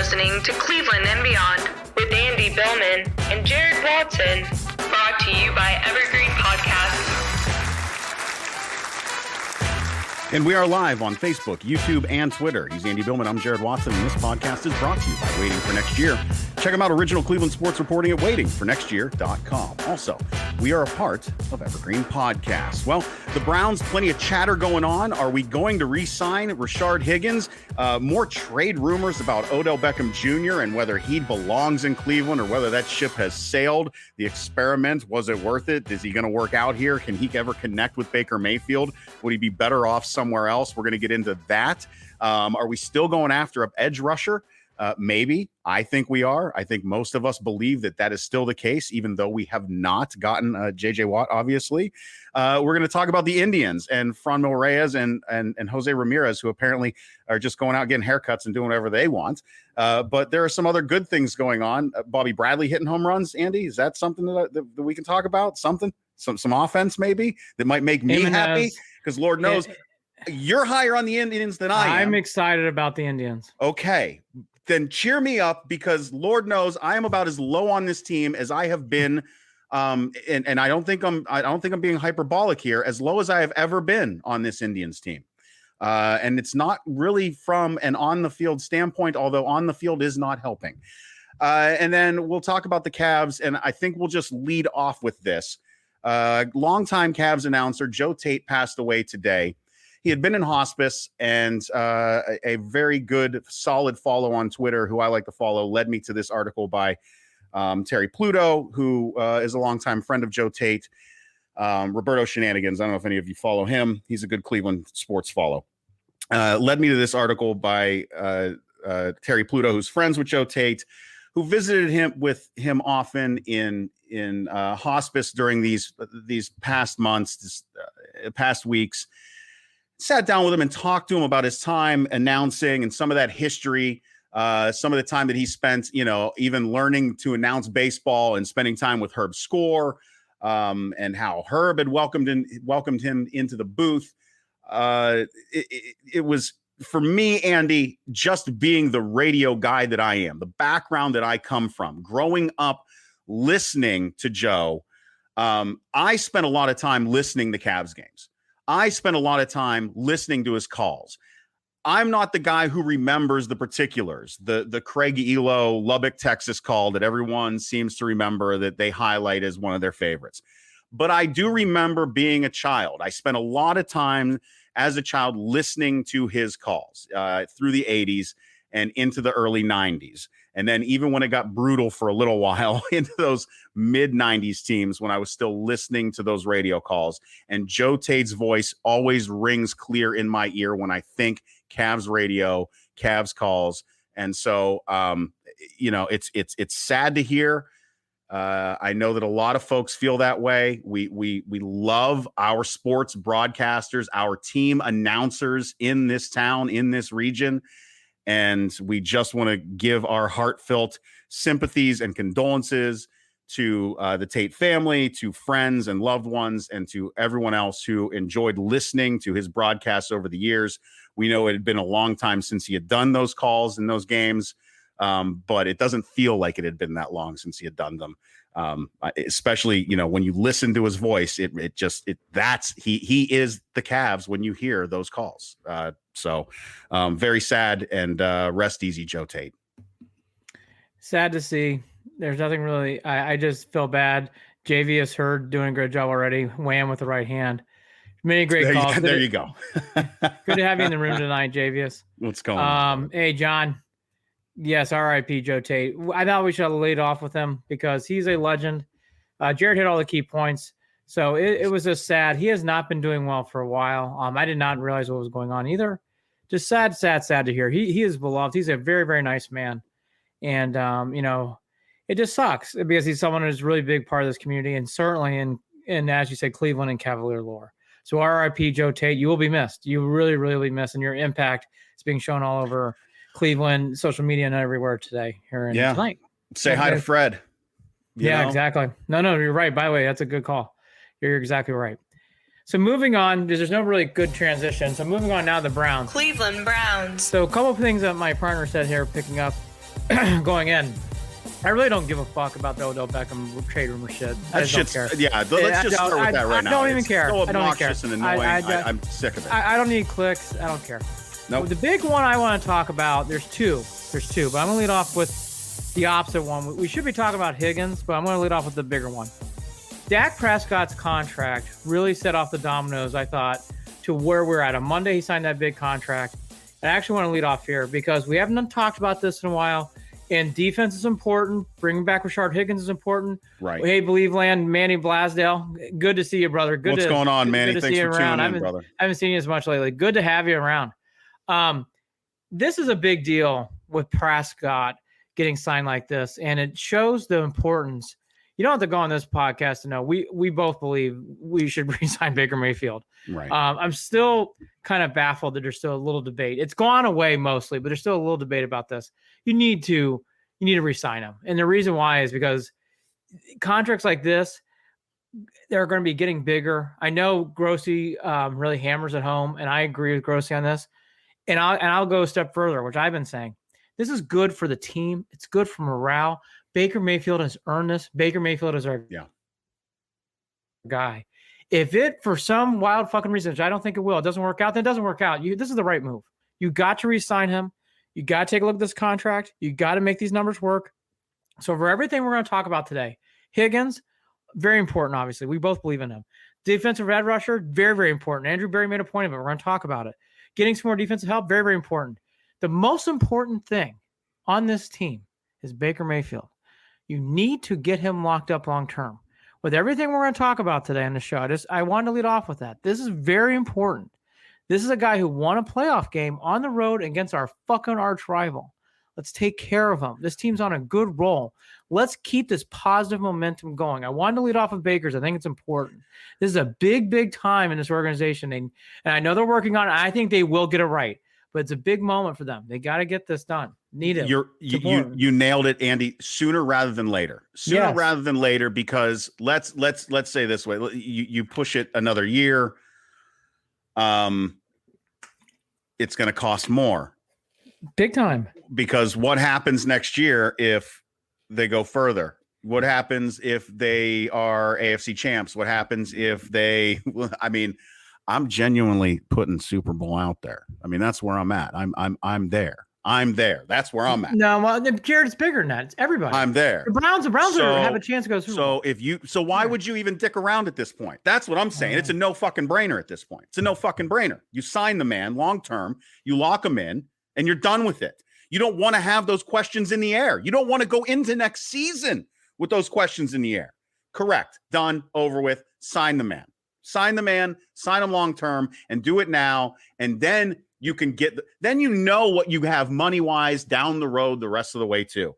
listening to Cleveland and Beyond with Andy Billman and Jared Watson, brought to you by Evergreen Podcasts. And we are live on Facebook, YouTube, and Twitter. He's Andy Billman. I'm Jared Watson, and this podcast is brought to you by Waiting for Next Year. Check them out, original Cleveland sports reporting at waitingfornextyear.com. Also, we are a part of Evergreen Podcasts. Well, the Browns, plenty of chatter going on. Are we going to re-sign Rashard Higgins? More trade rumors about Odell Beckham Jr. and whether he belongs in Cleveland or whether that ship has sailed. The experiment, was it worth it? Is he going to work out here? Can he ever connect with Baker Mayfield? Would he be better off somewhere else? We're going to get into that. Are we still going after an edge rusher? Maybe. I think we are. I think most of us believe that that is still the case, even though we have not gotten J.J. Watt, obviously. We're going to talk about the Indians and Franmil Reyes and Jose Ramirez, who apparently are just going out getting haircuts and doing whatever they want. But there are some other good things going on. Bobby Bradley hitting home runs, Andy. Is that something that we can talk about? Something? Some offense maybe that might make me happy? Because Lord knows you're higher on the Indians than I am. I'm excited about the Indians. Okay. Then cheer me up, because Lord knows I am about as low on this team as I have been. And I don't think I'm being hyperbolic here, as low as I have ever been on this Indians team. And it's not really from an on the field standpoint, although on the field is not helping. And then we'll talk about the Cavs. And I think we'll just lead off with this. Longtime Cavs announcer Joe Tate passed away today. He had been in hospice, and a very good, solid follow on Twitter, who I like to follow, led me to this article by Terry Pluto, who is a longtime friend of Joe Tate. Roberto Shenanigans, I don't know if any of you follow him. He's a good Cleveland sports follow. Led me to this article by Terry Pluto, who's friends with Joe Tate, who visited him often in hospice during these past months, past weeks. Sat down with him and talked to him about his time announcing and some of that history, some of the time that he spent, even learning to announce baseball and spending time with Herb Score, and how Herb had welcomed him into the booth. It was, for me, Andy, just being the radio guy that I am, the background that I come from, growing up listening to Joe. I spent a lot of time listening to Cavs games. I spent a lot of time listening to his calls. I'm not the guy who remembers the particulars, the Craig Elo Lubbock, Texas call that everyone seems to remember, that they highlight as one of their favorites. But I do remember being a child. I spent a lot of time as a child listening to his calls through the 80s and into the early 90s. And then even when it got brutal for a little while into those mid 90s teams, when I was still listening to those radio calls, and Joe Tate's voice always rings clear in my ear when I think Cavs radio, Cavs calls. And so, it's sad to hear. I know that a lot of folks feel that way. We love our sports broadcasters, our team announcers in this town, in this region. And we just want to give our heartfelt sympathies and condolences to the Tate family, to friends and loved ones, and to everyone else who enjoyed listening to his broadcasts over the years. We know it had been a long time since he had done those calls in those games, but it doesn't feel like it had been that long since he had done them. Especially, when you listen to his voice, he is the Cavs when you hear those calls. So very sad, and rest easy, Joe Tate. Sad to see. There's nothing really. I just feel bad. JVS Hurd doing a great job already. Wham with the right hand. Many great calls. There you go. Good to have you in the room tonight, JVS. What's going on? Hey, John. Yes, R.I.P. Joe Tate. I thought we should have laid off with him because he's a legend. Jared hit all the key points. So it was just sad. He has not been doing well for a while. I did not realize what was going on either. Just sad to hear. He is beloved. He's a very, very nice man. And, it just sucks because he's someone who's a really big part of this community, and certainly in as you said, Cleveland and Cavalier lore. So RIP Joe Tate, you will be missed. You really, really will be missed, and your impact is being shown all over Cleveland, social media, and everywhere today here tonight. Say hi to Fred. Yeah, exactly. No, you're right. By the way, that's a good call. You're exactly right. So moving on, because there's no really good transition. So moving on now to the Browns. Cleveland Browns. So a couple of things that my partner said here, picking up. going in. I really don't give a fuck about the Odell Beckham trade rumor shit. I just don't care. Yeah, let's just start with that right now. I don't even care. So I don't even care. obnoxious and annoying. I'm sick of it. I don't need clicks. I don't care. Nope. The big one I want to talk about, there's two, but I'm going to lead off with the opposite one. We should be talking about Higgins, but I'm going to lead off with the bigger one. Dak Prescott's contract really set off the dominoes, I thought, to where we're at. On Monday, he signed that big contract. I actually want to lead off here because we haven't talked about this in a while. And defense is important. Bringing back Rashard Higgins is important. Right. Hey, Believeland, Manny Blasdale. Good to see you, brother. What's going on, Manny? Good to Thanks see you for around. tuning in, brother. I haven't seen you as much lately. Good to have you around. This is a big deal with Prescott getting signed like this, and it shows the importance. You don't have to go on this podcast to know. We both believe we should re-sign Baker Mayfield. Right. I'm still kind of baffled that there's still a little debate. It's gone away mostly, but there's still a little debate about this. You need to re-sign him. And the reason why is because contracts like this, they're going to be getting bigger. I know Grossi really hammers at home, and I agree with Grossi on this. And I'll go a step further, which I've been saying. This is good for the team. It's good for morale. Baker Mayfield has earned this. Baker Mayfield is our guy. If it, for some wild fucking reason, which I don't think it will, it doesn't work out, then it doesn't work out. This is the right move. You got to re-sign him. You got to take a look at this contract. You got to make these numbers work. So for everything we're going to talk about today, Higgins, very important, obviously. We both believe in him. Defensive edge rusher, very, very important. Andrew Berry made a point of it. We're going to talk about it. Getting some more defensive help, very, very important. The most important thing on this team is Baker Mayfield. You need to get him locked up long-term. With everything we're going to talk about today on the show, I wanted to lead off with that. This is very important. This is a guy who won a playoff game on the road against our fucking arch rival. Let's take care of him. This team's on a good roll. Let's keep this positive momentum going. I wanted to lead off with Baker's. I think it's important. This is a big, big time in this organization. And I know they're working on it. I think they will get it right. But it's a big moment for them. They got to get this done. Need it. You nailed it, Andy. Sooner rather than later. Rather than later, because let's say this way. You push it another year. It's going to cost more. Big time. Because what happens next year if they go further? What happens if they are AFC champs? What happens if they? I mean, I'm genuinely putting Super Bowl out there. I mean, that's where I'm at. I'm there. I'm there. That's where I'm at. No, well, Jared, it's bigger than that. It's everybody. I'm there. The Browns have a chance to go Super Bowl. So why would you even dick around at this point? That's what I'm saying. It's a no fucking brainer at this point. It's a no fucking brainer. You sign the man long term, you lock him in, and you're done with it. You don't want to have those questions in the air. You don't want to go into next season with those questions in the air. Correct. Done. Over with. Sign the man. Sign the man. Sign him long term, and do it now. And then you can then you know what you have money wise down the road the rest of the way too.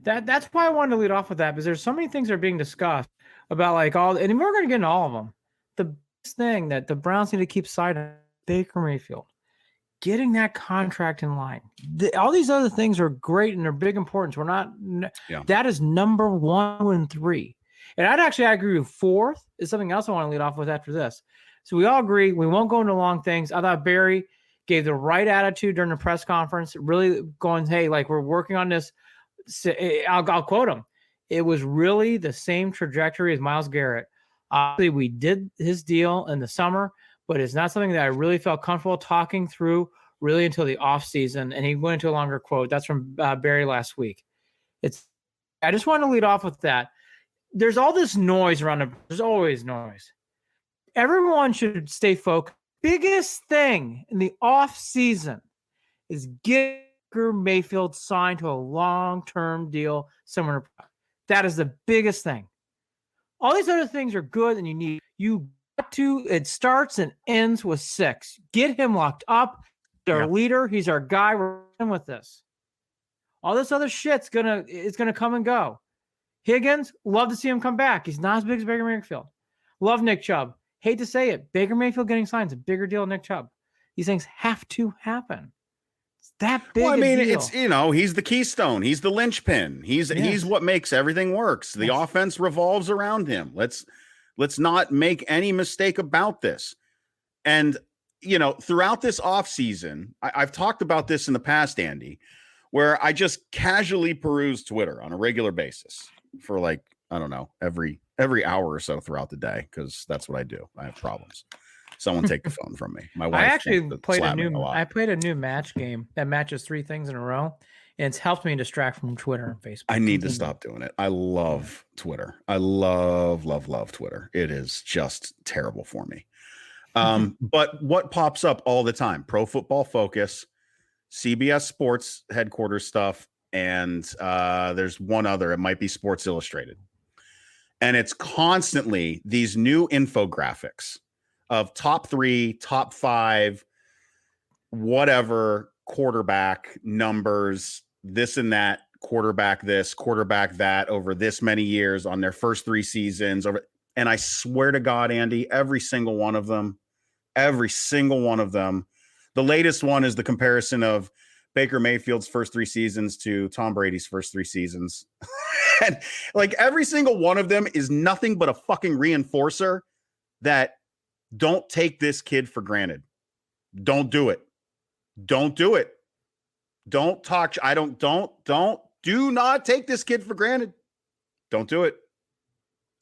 That's why I wanted to lead off with that, because there's so many things that are being discussed about and we're going to get into all of them. The biggest thing that the Browns need to keep sight of, Baker Mayfield, getting that contract in line. All these other things are great and they're big importance. That is number 1 and 3. And I agree with 4th is something else I want to lead off with after this. So we all agree we won't go into long things. I thought Barry gave the right attitude during the press conference, really going, hey, we're working on this. I'll quote him. It was really the same trajectory as Myles Garrett. Obviously, we did his deal in the summer, but it's not something that I really felt comfortable talking through really until the offseason. And he went into a longer quote. That's from Barry last week. I just want to lead off with that. There's all this noise around there's always noise. Everyone should stay focused. Biggest thing in the offseason is get Baker Mayfield signed to a long-term deal somewhere. That is the biggest thing. All these other things are good, and you got to. It starts and ends with 6. Get him locked up. He's our leader. He's our guy. We're in with this. All this other shit's gonna come and go. Higgins, love to see him come back. He's not as big as Baker Mayfield. Love Nick Chubb. Hate to say it, Baker Mayfield getting signed is a bigger deal than Nick Chubb. These things have to happen. It's that big. Well, I mean, it's he's the keystone. He's the linchpin. He's what makes everything works. The offense revolves around him. Let's not make any mistake about this. And throughout this offseason, I've talked about this in the past, Andy. where I just casually peruse Twitter on a regular basis for like, I don't know, every hour or so throughout the day, because that's what I do. I have problems. Someone take the phone from me. My wife. I actually played a new match game that matches 3 things in a row, and it's helped me distract from Twitter and Facebook. I need to stop doing it. I love Twitter. I love Twitter. It is just terrible for me. But what pops up all the time? Pro Football Focus, CBS Sports headquarters stuff, and there's one other. It might be Sports Illustrated. And it's constantly these new infographics of top 3, top 5, whatever quarterback numbers, this and that, quarterback this, quarterback that, over this many years on their first 3 seasons. And I swear to God, Andy, every single one of them, the latest one is the comparison of Baker Mayfield's first 3 seasons to Tom Brady's first 3 seasons. And like every single one of them is nothing but a fucking reinforcer that don't take this kid for granted. Don't do it. Don't do it. Don't talk. Do not take this kid for granted. Don't do it.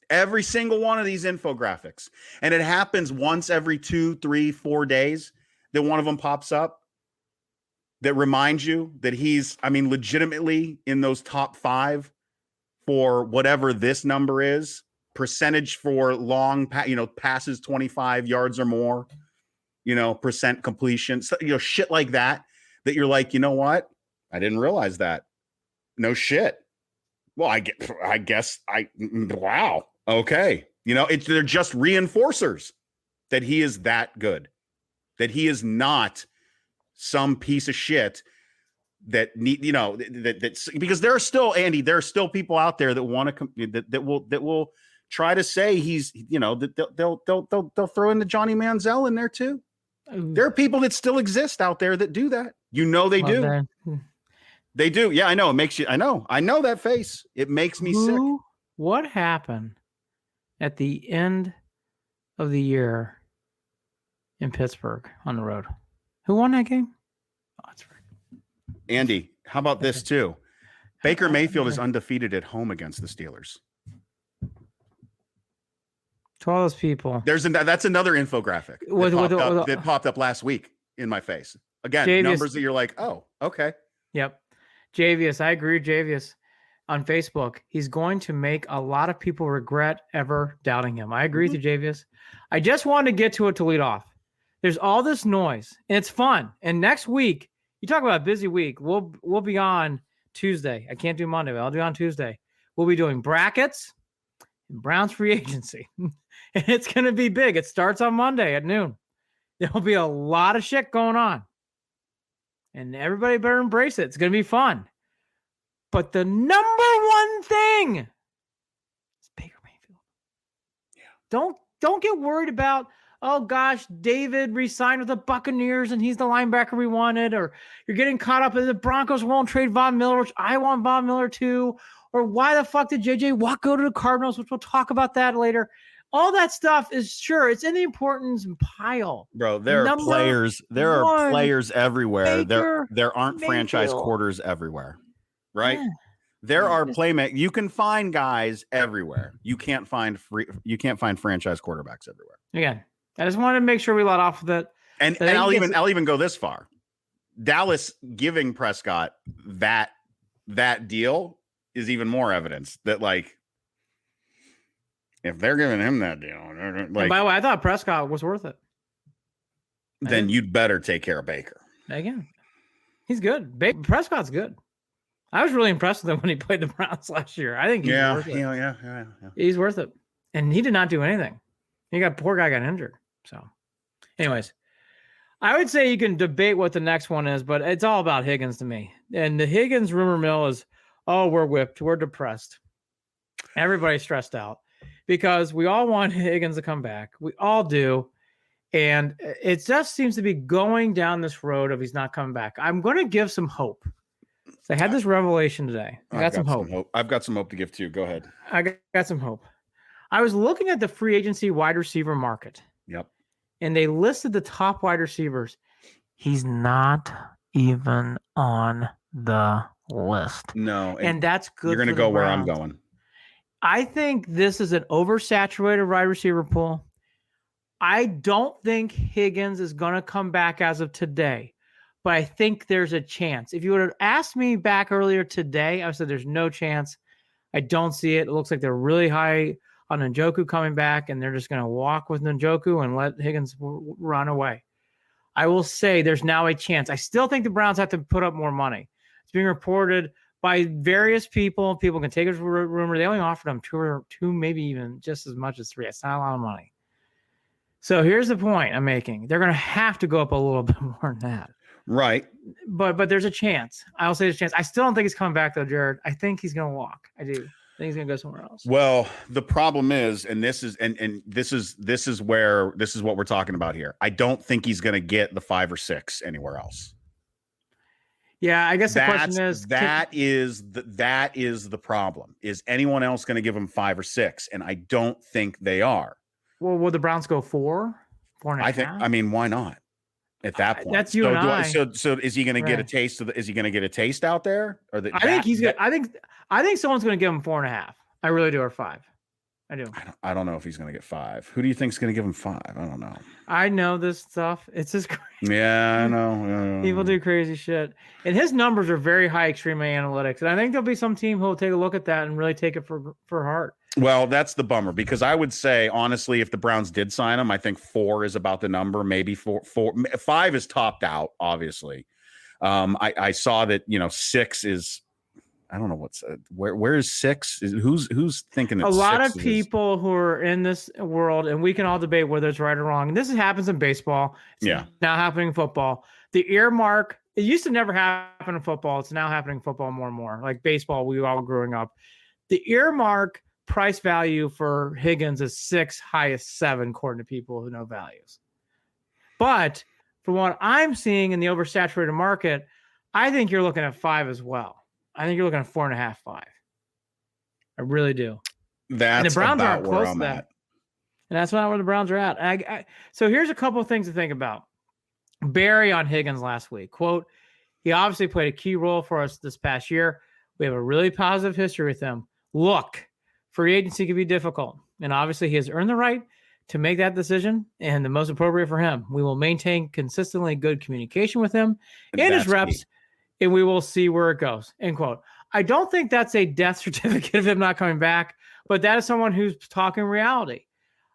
Every single one of these infographics. And it happens once every 2, 3, 4 days that one of them pops up that reminds you that he's, legitimately in those top 5 for whatever this number is, percentage for long, passes 25 yards or more, percent completion, so, shit like that you're like, you know what? I didn't realize that. No shit. Well, I guess wow. Okay. They're just reinforcers that he is that good, that he is not some piece of shit that need, because there are still, Andy, there are still people out there that want to, that will try to say he's, they'll throw in the Johnny Manziel in there too. There are people that still exist out there that do that. They do. Man. They do. Yeah, I know. It makes you, I know that face. It makes me sick. What happened at the end of the year in Pittsburgh on the road? Who won that game? Oh, that's right. Andy, how about this too? Baker Mayfield is undefeated at home against the Steelers. To all those people. That's another infographic that popped up last week in my face. Again, Javius, numbers that you're like, oh, okay. Yep. Javius, I agree with Javius on Facebook. He's going to make a lot of people regret ever doubting him. I agree with you, Javius. I just wanted to get to it to lead off. There's all this noise, and it's fun. And next week, you talk about a busy week. We'll be on Tuesday. I can't do Monday, but I'll do on Tuesday. We'll be doing brackets and Browns free agency. And it's going to be big. It starts on Monday at noon. There'll be a lot of shit going on. And everybody better embrace it. It's going to be fun. But the number one thing is Baker Mayfield. Yeah. Don't get worried about, oh gosh, David re-signed with the Buccaneers and he's the linebacker we wanted, or you're getting caught up in the Broncos won't trade Von Miller, which I want Von Miller too, or why the fuck did JJ Watt go to the Cardinals, which we'll talk about that later. All that stuff is sure it's in the importance pile. Bro, there are players everywhere. There aren't franchise quarters everywhere. Right? Yeah. There are playmakers. You can find guys everywhere. You can't find franchise quarterbacks everywhere. Again, I just wanted to make sure we let off with it. And I'll even go this far. Dallas giving Prescott that deal is even more evidence that, like, if they're giving him that deal, like, by the way, I thought Prescott was worth it. Then you'd better take care of Baker. Again, he's good. Prescott's good. I was really impressed with him when he played the Browns last year. I think he's worth it. Yeah. He's worth it. And he did not do anything. Poor guy got injured. So, anyways, I would say you can debate what the next one is, but it's all about Higgins to me. And the Higgins rumor mill is, oh, we're whipped. We're depressed. Everybody's stressed out because we all want Higgins to come back. We all do. And it just seems to be going down this road of he's not coming back. I'm going to give some hope. So I had this revelation today. I got some hope. I've got some hope to give too. Go ahead. I got some hope. I was looking at the free agency wide receiver market. Yep. And they listed the top wide receivers. He's not even on the list. No, And that's good. You're going to go where I'm going. I think this is an oversaturated wide receiver pool. I don't think Higgins is going to come back as of today, but I think there's a chance. If you would have asked me back earlier today, I would have said there's no chance. I don't see it. It looks like they're really high on Njoku coming back, and they're just going to walk with Njoku and let Higgins run away. I will say there's now a chance. I still think the Browns have to put up more money. It's being reported by various people. People can take it as a rumor. They only offered them two, maybe even just as much as 3. It's not a lot of money. So here's the point I'm making. They're going to have to go up a little bit more than that. Right. But there's a chance. I'll say there's a chance. I still don't think he's coming back, though, Jared. I think he's going to walk. I do. I think he's going to go somewhere else. Well, the problem is, and this is what we're talking about here. I don't think he's going to get the 5 or 6 anywhere else. Yeah, I guess the question is that is the problem. Is anyone else going to give him 5 or 6? And I don't think they are. Well, will the Browns go 4? 4.5? I mean, why not? At that point, that's you and I. So is he going to get a taste of? Is he going to get a taste out there? Or I think he's good. I think someone's going to give him 4.5. I really do, or 5. I do. I don't know if he's going to get 5. Who do you think is going to give him 5? I don't know. I know this stuff. It's just crazy. Yeah, I know. People do crazy shit, and his numbers are very high, extremely analytics. And I think there'll be some team who will take a look at that and really take it for heart. Well, that's the bummer, because I would say, honestly, if the Browns did sign him, I think 4 is about the number. Maybe 4. 5 is topped out, obviously. I saw that 6 is. I don't know what's where is 6? Who's thinking that a lot of 6 people who are in this world, and we can all debate whether it's right or wrong. And this happens in baseball. It's now happening in football. The earmark, it used to never happen in football. It's now happening in football more and more. Like baseball, we all growing up. The earmark price value for Higgins is 6, highest 7, according to people who know values. But from what I'm seeing in the oversaturated market, I think you're looking at 5 as well. I think you're looking at 4.5, 5. I really do. That's and the Browns about aren't where close I'm to that. at. And that's not where the Browns are at. So here's a couple of things to think about. Barry on Higgins last week, quote, he obviously played a key role for us this past year. We have a really positive history with him. Look, free agency can be difficult. And obviously he has earned the right to make that decision and the most appropriate for him. We will maintain consistently good communication with him and his reps. And we will see where it goes, end quote. I don't think that's a death certificate of him not coming back, but that is someone who's talking reality.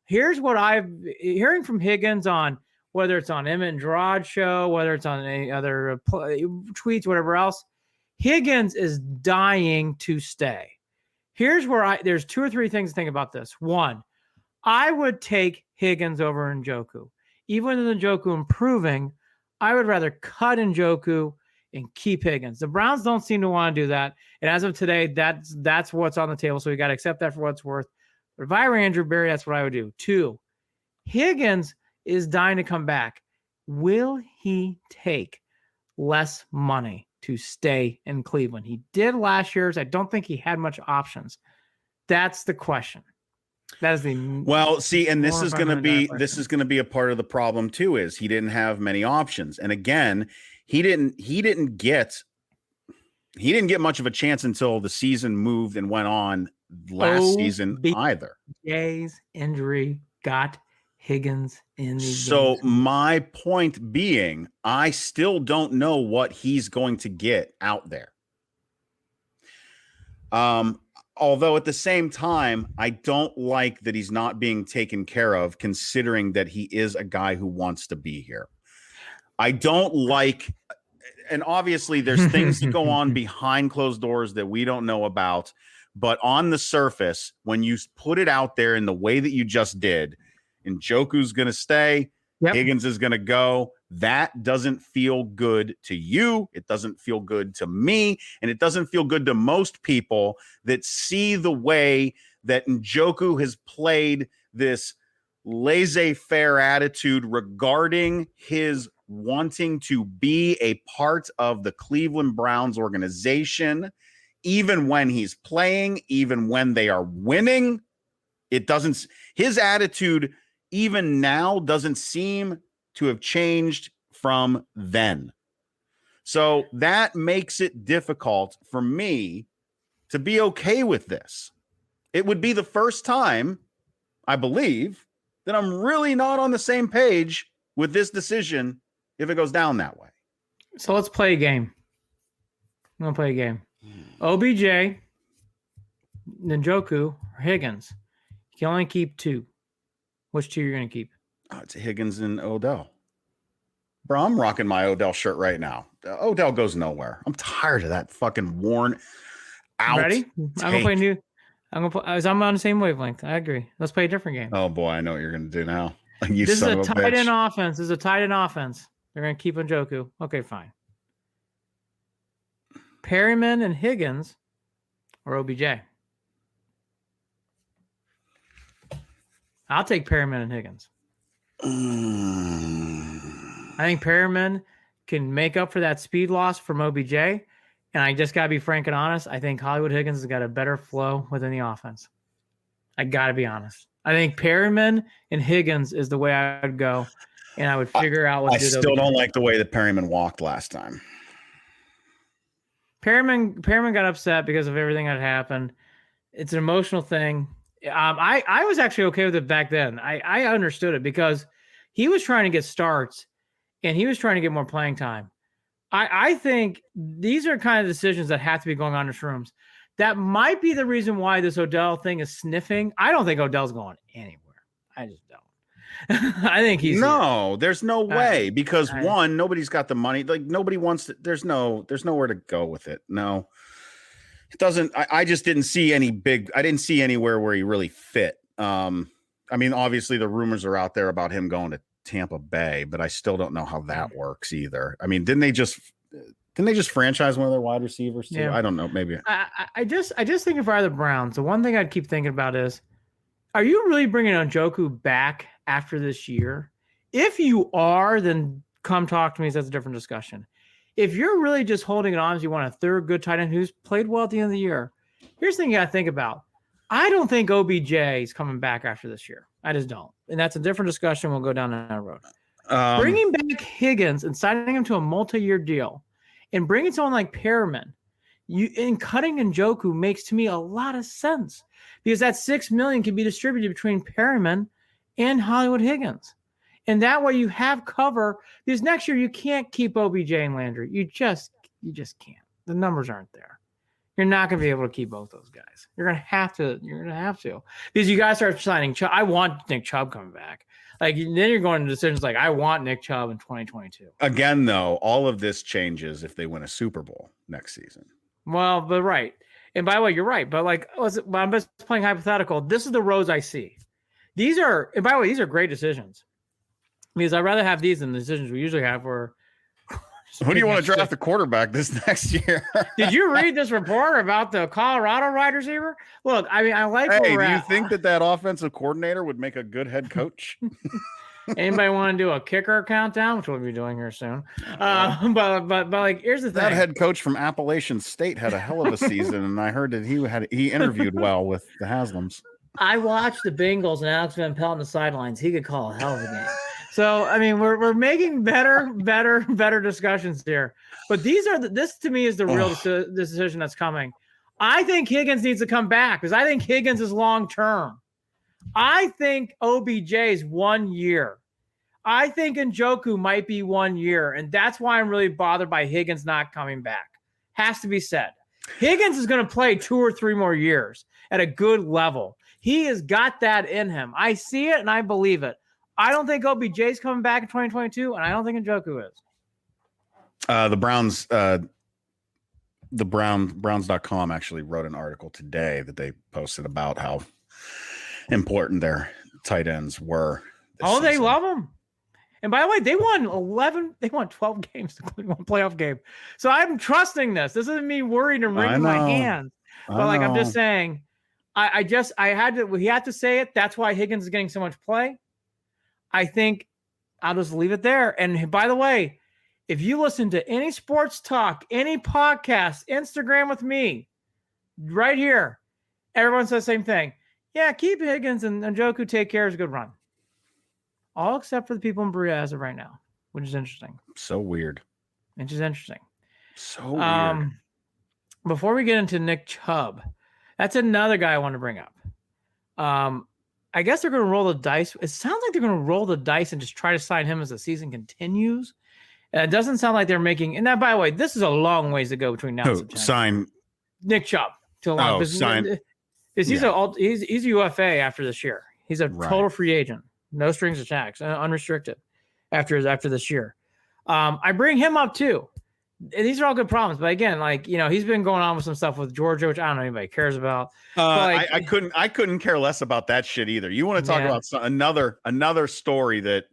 Here's what I'm hearing from Higgins on, whether it's on Emmett and Jarid show, whether it's on any other tweets, whatever else. Higgins is dying to stay. Here's where there's 2 or 3 things to think about this. 1, I would take Higgins over Njoku. Even with Njoku improving, I would rather cut Njoku and keep Higgins. The Browns don't seem to want to do that. And as of today, that's what's on the table. So we got to accept that for what it's worth. But if I were Andrew Berry, that's what I would do. 2, Higgins is dying to come back. Will he take less money to stay in Cleveland? He did last year's. I don't think he had much options. That's the question. That is the and this is going to be a part of the problem too. Is he didn't have many options, and again, he didn't get much of a chance until the season moved and went on last season either. Jay's injury got Higgins in the So games. My point being, I still don't know what he's going to get out there. Although at the same time, I don't like that he's not being taken care of, considering that he is a guy who wants to be here. I don't like, and obviously there's things that go on behind closed doors that we don't know about, but on the surface, when you put it out there in the way that you just did, Njoku's going to stay, Higgins is going to go, that doesn't feel good to you. It doesn't feel good to me. And it doesn't feel good to most people that see the way that Njoku has played this laissez-faire attitude regarding his wanting to be a part of the Cleveland Browns organization, even when he's playing, even when they are winning. His attitude even now doesn't seem to have changed from then. So that makes it difficult for me to be okay with this. It would be the first time, I believe, that I'm really not on the same page with this decision if it goes down that way. So let's play a game. I'm going to play a game. OBJ, Njoku, or Higgins. You can only keep 2. Which 2 you're going to keep? Oh, it's Higgins and Odell. Bro, I'm rocking my Odell shirt right now. Odell goes nowhere. I'm tired of that fucking worn out. Ready? I'm going to play new. I'm on the same wavelength. I agree. Let's play a different game. Oh, boy. I know what you're going to do now. This is a tight end offense. This is a tight end offense. They're going to keep Njoku. Okay, fine. Perryman and Higgins or OBJ? I'll take Perryman and Higgins. I think Perryman can make up for that speed loss from OBJ. And I just got to be frank and honest. I think Hollywood Higgins has got a better flow within the offense. I got to be honest. I think Perryman and Higgins is the way I would go. And I would figure out what to do. I still don't like the way that Perryman walked last time. Perryman got upset because of everything that happened. It's an emotional thing. I was actually okay with it back then. I understood it because he was trying to get starts and he was trying to get more playing time. I think these are kind of decisions that have to be going on in shrooms. That might be the reason why this Odell thing is sniffing. I don't think Odell's going anywhere. I just don't. I think he's there's no way because one, nobody's got the money. Like nobody wants to, there's nowhere to go with it. No, it doesn't. I just didn't see I didn't see anywhere where he really fit. I mean, obviously the rumors are out there about him going to Tampa Bay, but I still don't know how that works either. I mean, didn't they just franchise one of their wide receivers too? Yeah. I don't know. Maybe I just think if I were the Browns, the one thing I'd keep thinking about is, are you really bringing Njoku back after this year? If you are, then come talk to me. That's a different discussion. If you're really just holding it on as you want a third good tight end who's played well at the end of the year, here's the thing you got to think about. I don't think OBJ is coming back after this year. I just don't. And that's a different discussion. We'll go down that road. Bringing back Higgins and signing him to a multi-year deal and bringing someone like Perriman, cutting Njoku makes to me a lot of sense because that $6 million can be distributed between Perriman and Hollywood Higgins. And that way you have cover because next year you can't keep OBJ and Landry. You just can't. The numbers aren't there. You're not going to be able to keep both those guys. You're going to have to because you guys start signing Chubb. I want Nick Chubb coming back. Like then you're going to decisions like I want Nick Chubb in 2022. Again, though, all of this changes if they win a Super Bowl next season. Well, but right. And by the way, you're right. But I'm just playing hypothetical. This is the roads I see. These are great decisions because I'd rather have these than the decisions we usually have where. Who do you want to draft the quarterback this next year? Did you read this report about the Colorado wide receiver? Look, I mean, I like. Hey, do you think that offensive coordinator would make a good head coach? Anybody want to do a kicker countdown, which we'll be doing here soon? But like, here's the thing: that head coach from Appalachian State had a hell of a season, and I heard that he interviewed well with the Haslams. I watched the Bengals and Alex Van Pelt on the sidelines. He could call a hell of a game. So, I mean, we're making better discussions here. But this to me is the real decision that's coming. I think Higgins needs to come back because I think Higgins is long-term. I think OBJ is 1 year. I think Njoku might be 1 year. And that's why I'm really bothered by Higgins not coming back. Has to be said. Higgins is going to play 2 or 3 more years at a good level. He has got that in him. I see it and I believe it. I don't think OBJ is coming back in 2022, and I don't think Njoku is. The Browns.com actually wrote an article today that they posted about how important their tight ends were. They love them. And by the way, they won 12 games, including one playoff game. So I'm trusting this. This isn't me worried and wringing my hands. But I'm just saying, we had to say it. That's why Higgins is getting so much play. I think I'll just leave it there. And by the way, if you listen to any sports talk, any podcast, Instagram with me, right here, everyone says the same thing. Yeah, keep Higgins and Njoku take care is a good run. All except for the people in Berea as of right now, which is interesting. So weird. Which is interesting. So weird. Before we get into Nick Chubb, that's another guy I want to bring up. I guess they're going to roll the dice. It sounds like they're going to roll the dice and just try to sign him as the season continues. And it doesn't sound like they're making. And that, by the way, this is a long ways to go between now and September. Sign Nick Chubb to a long. Sign. He's a UFA after this year. He's a total free agent, no strings attached, unrestricted after this year. I bring him up too. These are all good problems, but again, he's been going on with some stuff with Georgia, which I don't know anybody cares about. I couldn't care less about that shit either. You want to talk about another story that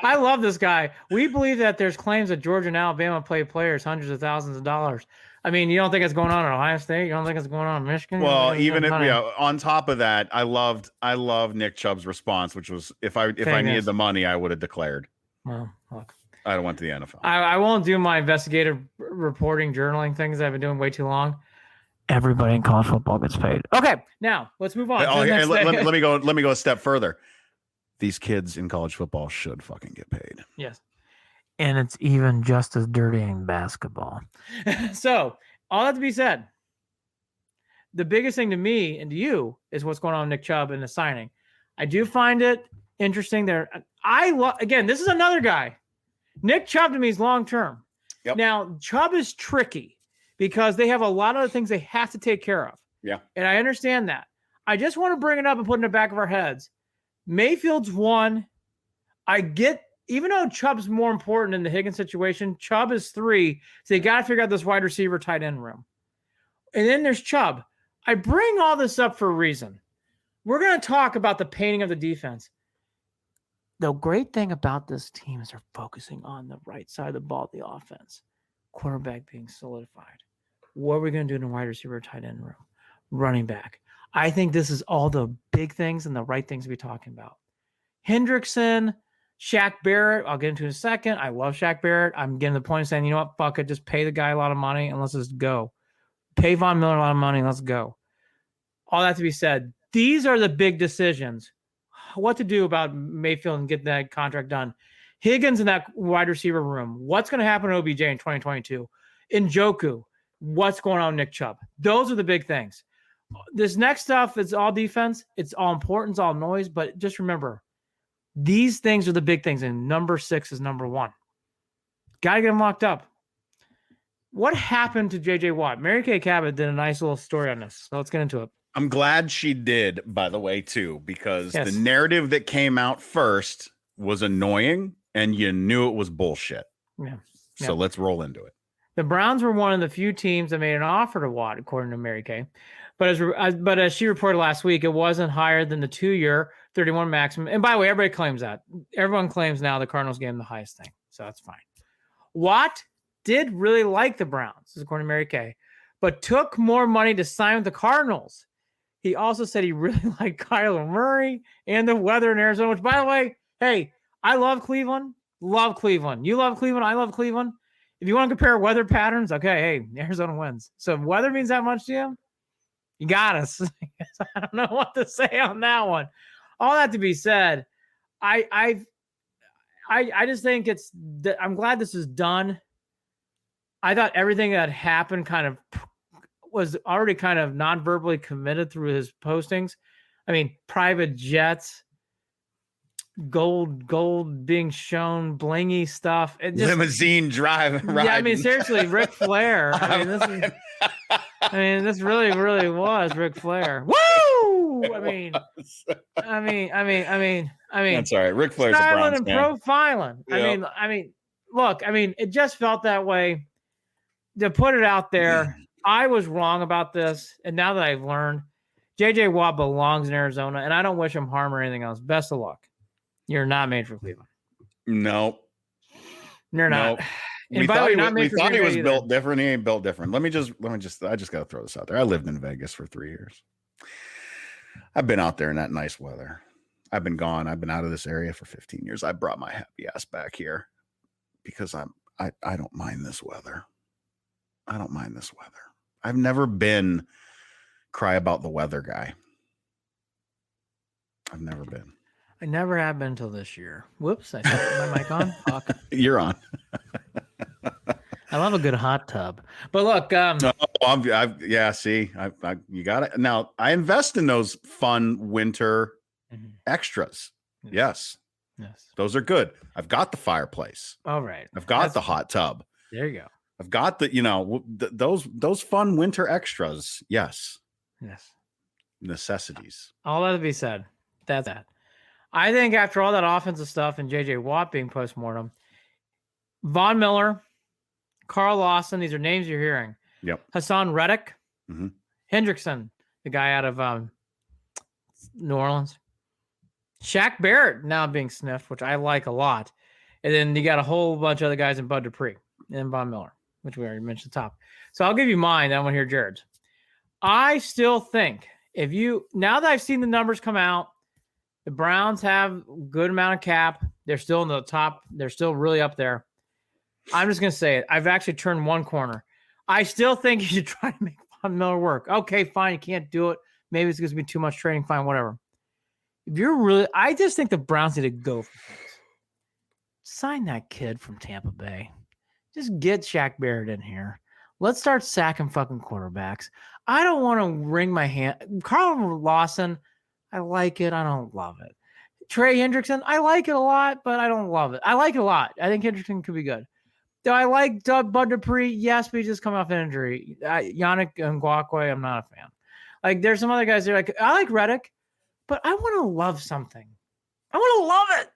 I love this guy. We believe that there's claims that Georgia and Alabama play players hundreds of thousands of dollars. I mean, you don't think it's going on at Ohio State? You don't think it's going on in Michigan? Well, on top of that, I loved Nick Chubb's response, which was if I needed the money, I would have declared. Well, look. I went to the NFL. I won't do my investigative reporting, journaling things I've been doing way too long. Everybody in college football gets paid. Okay, now let's move on. Let me go a step further. These kids in college football should fucking get paid. Yes, and it's even just as dirty in basketball. So, all that to be said, the biggest thing to me and to you is what's going on with Nick Chubb and the signing. I do find it interesting there. Again, this is another guy. Nick Chubb to me is long-term. Yep. Now, Chubb is tricky because they have a lot of things they have to take care of. Yeah. And I understand that. I just want to bring it up and put it in the back of our heads. Mayfield's one. I get, even though Chubb's more important in the Higgins situation, Chubb is 3. So they got to figure out this wide receiver tight end room. And then there's Chubb. I bring all this up for a reason. We're going to talk about the painting of the defense. The great thing about this team is they're focusing on the right side of the ball, the offense. Quarterback being solidified. What are we going to do in the wide receiver tight end room? Running back. I think this is all the big things and the right things to be talking about. Hendrickson, Shaq Barrett, I'll get into in a second. I love Shaq Barrett. I'm getting to the point of saying, you know what, fuck it, just pay the guy a lot of money and let's just go. Pay Von Miller a lot of money and let's go. All that to be said, these are the big decisions. What to do about Mayfield and get that contract done. Higgins in that wide receiver room. What's going to happen to OBJ in 2022? Njoku. What's going on with Nick Chubb? Those are the big things. This next stuff is all defense. It's all important. It's all noise. But just remember, these things are the big things. And number 6 is number 1. Got to get them locked up. What happened to J.J. Watt? Mary Kay Cabot did a nice little story on this. So let's get into it. I'm glad she did, by the way, too, because the narrative that came out first was annoying and you knew it was bullshit. Yeah. So let's roll into it. The Browns were one of the few teams that made an offer to Watt, according to Mary Kay. But as she reported last week, it wasn't higher than the 2-year 31 maximum. And by the way, everybody claims that. Everyone claims now the Cardinals gave him the highest thing. So that's fine. Watt did really like the Browns, according to Mary Kay, but took more money to sign with the Cardinals. He also said he really liked Kyler Murray and the weather in Arizona, which, by the way, hey, I love Cleveland. Love Cleveland. You love Cleveland. I love Cleveland. If you want to compare weather patterns, okay, hey, Arizona wins. So if weather means that much to you, you got us. I don't know what to say on that one. All that to be said, I just think I'm glad this is done. I thought everything that happened kind of was already kind of non-verbally committed through his postings. I mean, private jets, gold being shown, blingy stuff. Limousine drive. Yeah, I mean, seriously, Ric Flair. This really was Ric Flair. Woo! I mean. That's all right. Ric Flair's a Browns fan. Profiling. Yep. Look, it just felt that way. To put it out there, I was wrong about this, and now that I've learned, J.J. Watt belongs in Arizona, and I don't wish him harm or anything else. Best of luck. You're not made for Cleveland. No. You're not. Nope. We thought he was built different. He ain't built different. I just got to throw this out there. I lived in Vegas for 3 years. I've been out there in that nice weather. I've been gone. I've been out of this area for 15 years. I brought my happy ass back here because I don't mind this weather. I don't mind this weather. I've never been cry about the weather guy. I've never been. I never have been until this year. Whoops, I set my mic on. Fuck. You're on. I love a good hot tub. But look, You got it. Now I invest in those fun winter extras. Yes. Those are good. I've got the fireplace. All right. I've got the hot tub. There you go. I've got those fun winter extras. Yes. Necessities. All that to be said. That's that. I think after all that offensive stuff and JJ Watt being postmortem, Von Miller, Carl Lawson, these are names you're hearing. Yep. Hassan Reddick, Hendrickson, the guy out of New Orleans. Shaq Barrett now being sniffed, which I like a lot. And then you got a whole bunch of other guys in Bud Dupree and Von Miller, which we already mentioned at the top. So I'll give you mine. I want to hear Jared's. I still think now that I've seen the numbers come out, the Browns have a good amount of cap. They're still in the top. They're still really up there. I'm just going to say it. I've actually turned one corner. I still think you should try to make Von Miller work. Okay, fine. You can't do it. Maybe it's going to be too much training. Fine, whatever. I just think the Browns need to go for things. Sign that kid from Tampa Bay. Just get Shaq Barrett in here. Let's start sacking fucking quarterbacks. I don't want to wring my hand. Carl Lawson, I like it. I don't love it. Trey Hendrickson, I like it a lot, but I don't love it. I like it a lot. I think Hendrickson could be good. Do I like Bud Dupree? Yes, but he's just coming off an injury. Yannick Ngakoue, I'm not a fan. Like, there's some other guys that are like, I like Reddick, but I want to love something. I want to love it.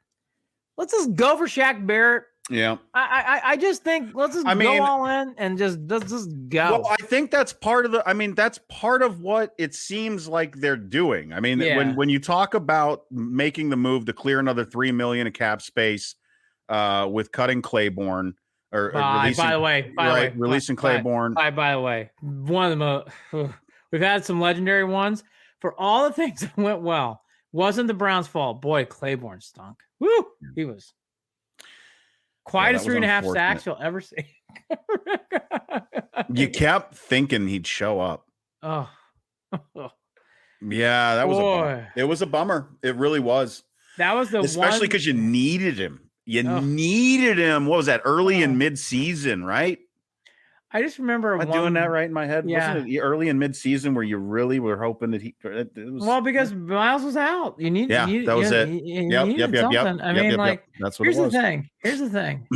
Let's just go for Shaq Barrett. Yeah. I just think let's just go all in and let's just go. Well, I think that's part of what it seems like they're doing. I mean, when you talk about making the move to clear another $3 million in cap space with cutting Claiborne or releasing Claiborne. By the way, one of the most we've had some legendary ones for all the things that went well. Wasn't the Browns' fault. Boy, Claiborne stunk. Woo! He was quietest 3.5 sacks you'll ever see. You kept thinking he'd show up. Oh. Yeah, that was a bummer. It was a bummer. It really was. That was especially because you needed him. Needed him. What was that? Early and mid-season, right? I just remember doing that right in my head. Yeah. Wasn't it early and mid-season where you really were hoping that it was? Well, because Miles was out. That was it. Yep. I mean, that's what it was. Here's the thing.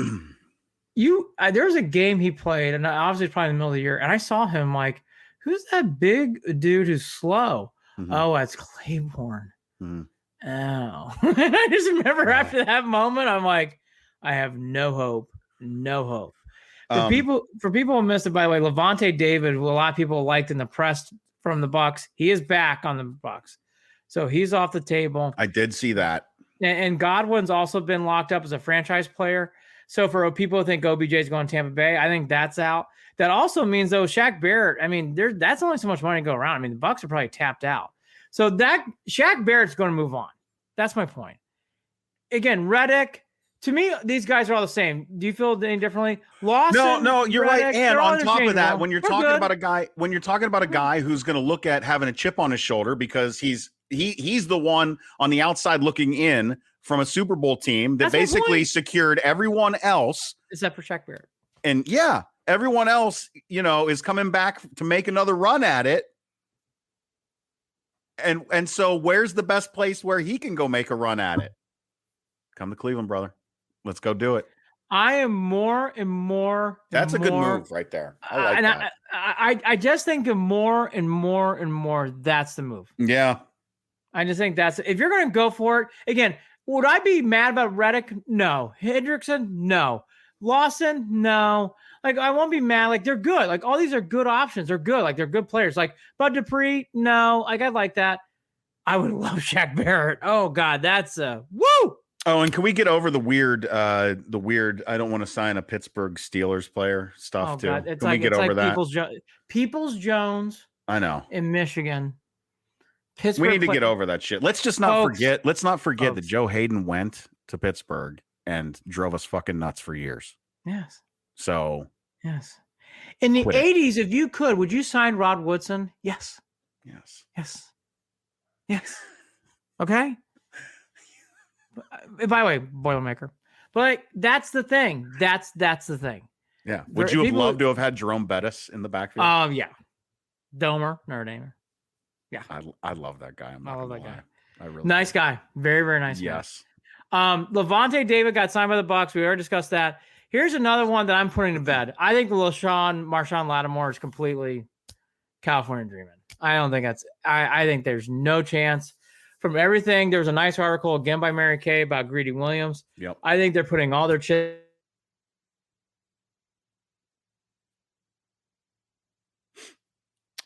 There was a game he played, and obviously probably in the middle of the year, and I saw him like, who's that big dude who's slow? Mm-hmm. Oh, that's Claiborne. Mm-hmm. Oh. I just remember after that moment, I'm like, I have no hope. No hope. For people who missed it, by the way, Levante David, who a lot of people liked in the press from the Bucs, he is back on the Bucs, so he's off the table. I did see that. And Godwin's also been locked up as a franchise player. So for people who think OBJ is going to Tampa Bay, I think that's out. That also means though Shaq Barrett. I mean, that's only so much money to go around. I mean, the Bucs are probably tapped out. So that Shaq Barrett's going to move on. That's my point. Again, Reddick. To me, these guys are all the same. Do you feel any differently? Lawson, no, you're Reddick, right. And on top of that, when you're talking about a guy who's going to look at having a chip on his shoulder because he's the one on the outside looking in from a Super Bowl team that basically secured everyone else except for Shaq Barrett. And everyone else, is coming back to make another run at it. And so where's the best place where he can go make a run at it? Come to Cleveland, brother. Let's go do it. I am more and more. That's a good move right there. I like that. I just think of more and more and more. That's the move. Yeah. I just think if you're going to go for it again, would I be mad about Reddick? No. Hendrickson? No. Lawson? No. Like, I won't be mad. Like, they're good. Like, all these are good options. They're good. Like, they're good players. Like, Bud Dupree? No. Like, I like that. I would love Shaq Barrett. Oh, God. That's woo. Oh, and can we get over the weird, I don't want to sign a Pittsburgh Steelers player stuff too. God. Can we get over that? Peoples Jones. I know. In Michigan. Pittsburgh. We need to get over that shit. Let's just not forget. Let's not forget that Joe Hayden went to Pittsburgh and drove us fucking nuts for years. Yes. So. Yes. In the 80s, if you could, would you sign Rod Woodson? Yes. Yes. Yes. Yes. Okay. By the way, Boilermaker. But that's the thing. That's the thing. Yeah. Would you have loved to have had Jerome Bettis in the backfield? Yeah. Domer, Notre Dame. Yeah. I love that guy. I love that guy. I really nice guy. Very, very nice guy. Yes. Levante David got signed by the Bucs. We already discussed that. Here's another one that I'm putting to bed. I think the Marshawn Lattimore is completely California dreaming. I don't think that's. I think there's no chance. From everything, there was a nice article again by Mary Kay about Greedy Williams. Yep. I think they're putting all their chips.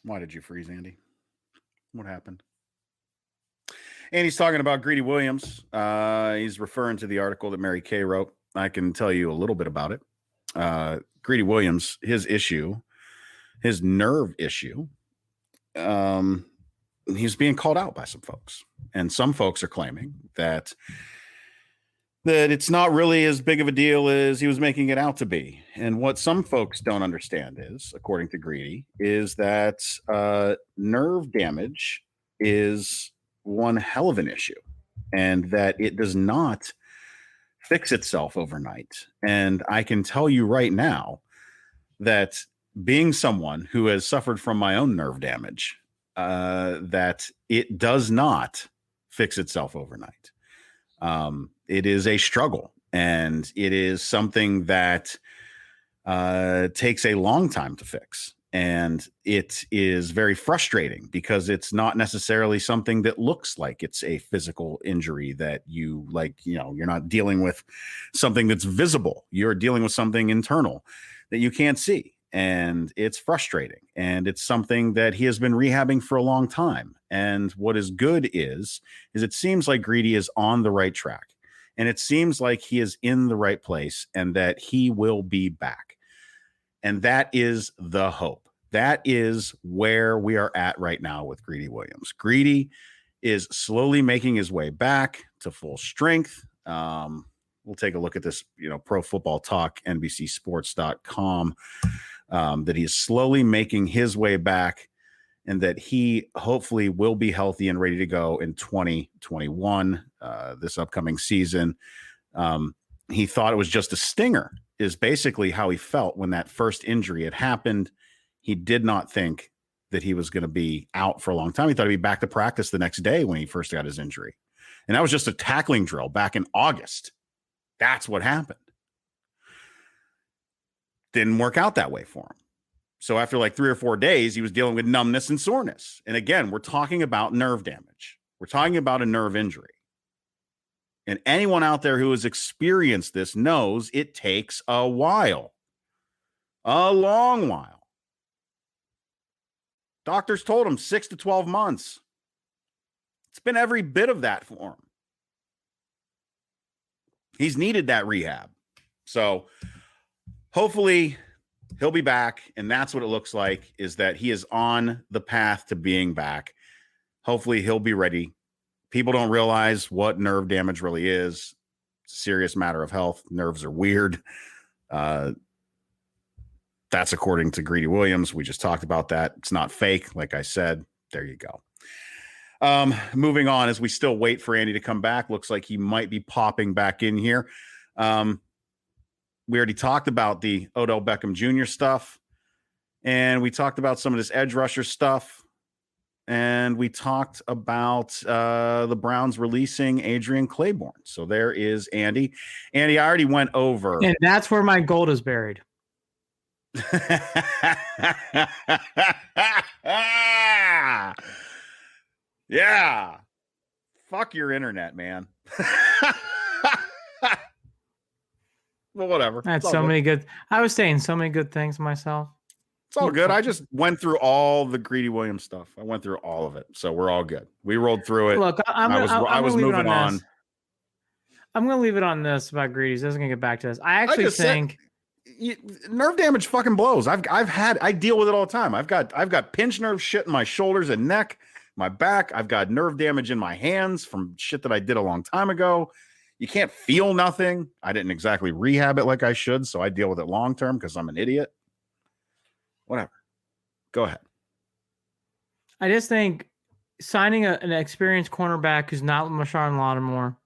Why did you freeze, Andy? What happened? And he's talking about Greedy Williams. He's referring to the article that Mary Kay wrote. I can tell you a little bit about it. Greedy Williams, his nerve issue, he's being called out by some folks. And some folks are claiming that it's not really as big of a deal as he was making it out to be. And what some folks don't understand is, according to Greedy, is that nerve damage is one hell of an issue, and that it does not fix itself overnight. And I can tell you right now that being someone who has suffered from my own nerve damage, that it does not fix itself overnight. It is a struggle, and it is something that takes a long time to fix. And it is very frustrating because it's not necessarily something that looks like it's a physical injury that you're not dealing with something that's visible. You're dealing with something internal that you can't see. And it's frustrating. And it's something that he has been rehabbing for a long time. And what is good is it seems like Greedy is on the right track. And it seems like he is in the right place and that he will be back. And that is the hope. That is where we are at right now with Greedy Williams. Greedy is slowly making his way back to full strength. We'll take a look at this, Pro Football Talk, NBCSports.com, that he is slowly making his way back and that he hopefully will be healthy and ready to go in 2021, this upcoming season. He thought it was just a stinger, is basically how he felt when that first injury had happened. He did not think that he was going to be out for a long time. He thought he'd be back to practice the next day when he first got his injury. And that was just a tackling drill back in August. That's what happened. Didn't work out that way for him. So after like 3 or 4 days, he was dealing with numbness and soreness. And again, we're talking about nerve damage. We're talking about a nerve injury. And anyone out there who has experienced this knows it takes a while, a long while. Doctors told him 6 to 12 months. It's been every bit of that for him. He's needed that rehab. So hopefully he'll be back. And that's what it looks like, is that he is on the path to being back. Hopefully he'll be ready. People don't realize what nerve damage really is. It's a serious matter of health. Nerves are weird. That's according to Greedy Williams. We just talked about that. It's not fake. Like I said, there you go. Moving on as we still wait for Andy to come back. Looks like he might be popping back in here. We already talked about the Odell Beckham Jr. stuff, and we talked about some of this edge rusher stuff, and we talked about the Browns releasing Adrian Claiborne. So there is Andy. Andy, I already went over. And that's where my gold is buried. Yeah. Fuck your internet, man. Well, whatever. I was saying so many good things myself. It's all good. I just went through all the Greedy Williams stuff. I went through all of it. So we're all good. We rolled through it. Look, I was moving on. I'm going to leave it on this about Greedy's. I was going to get back to this. I actually think nerve damage fucking blows. I deal with it all the time. I've got pinched nerve shit in my shoulders and neck, my back. I've got nerve damage in my hands from shit that I did a long time ago. You can't feel nothing. I didn't exactly rehab it like I should, so I deal with it long term because I'm an idiot. Whatever. Go ahead. I just think signing an experienced cornerback who's not Marshawn Lattimore,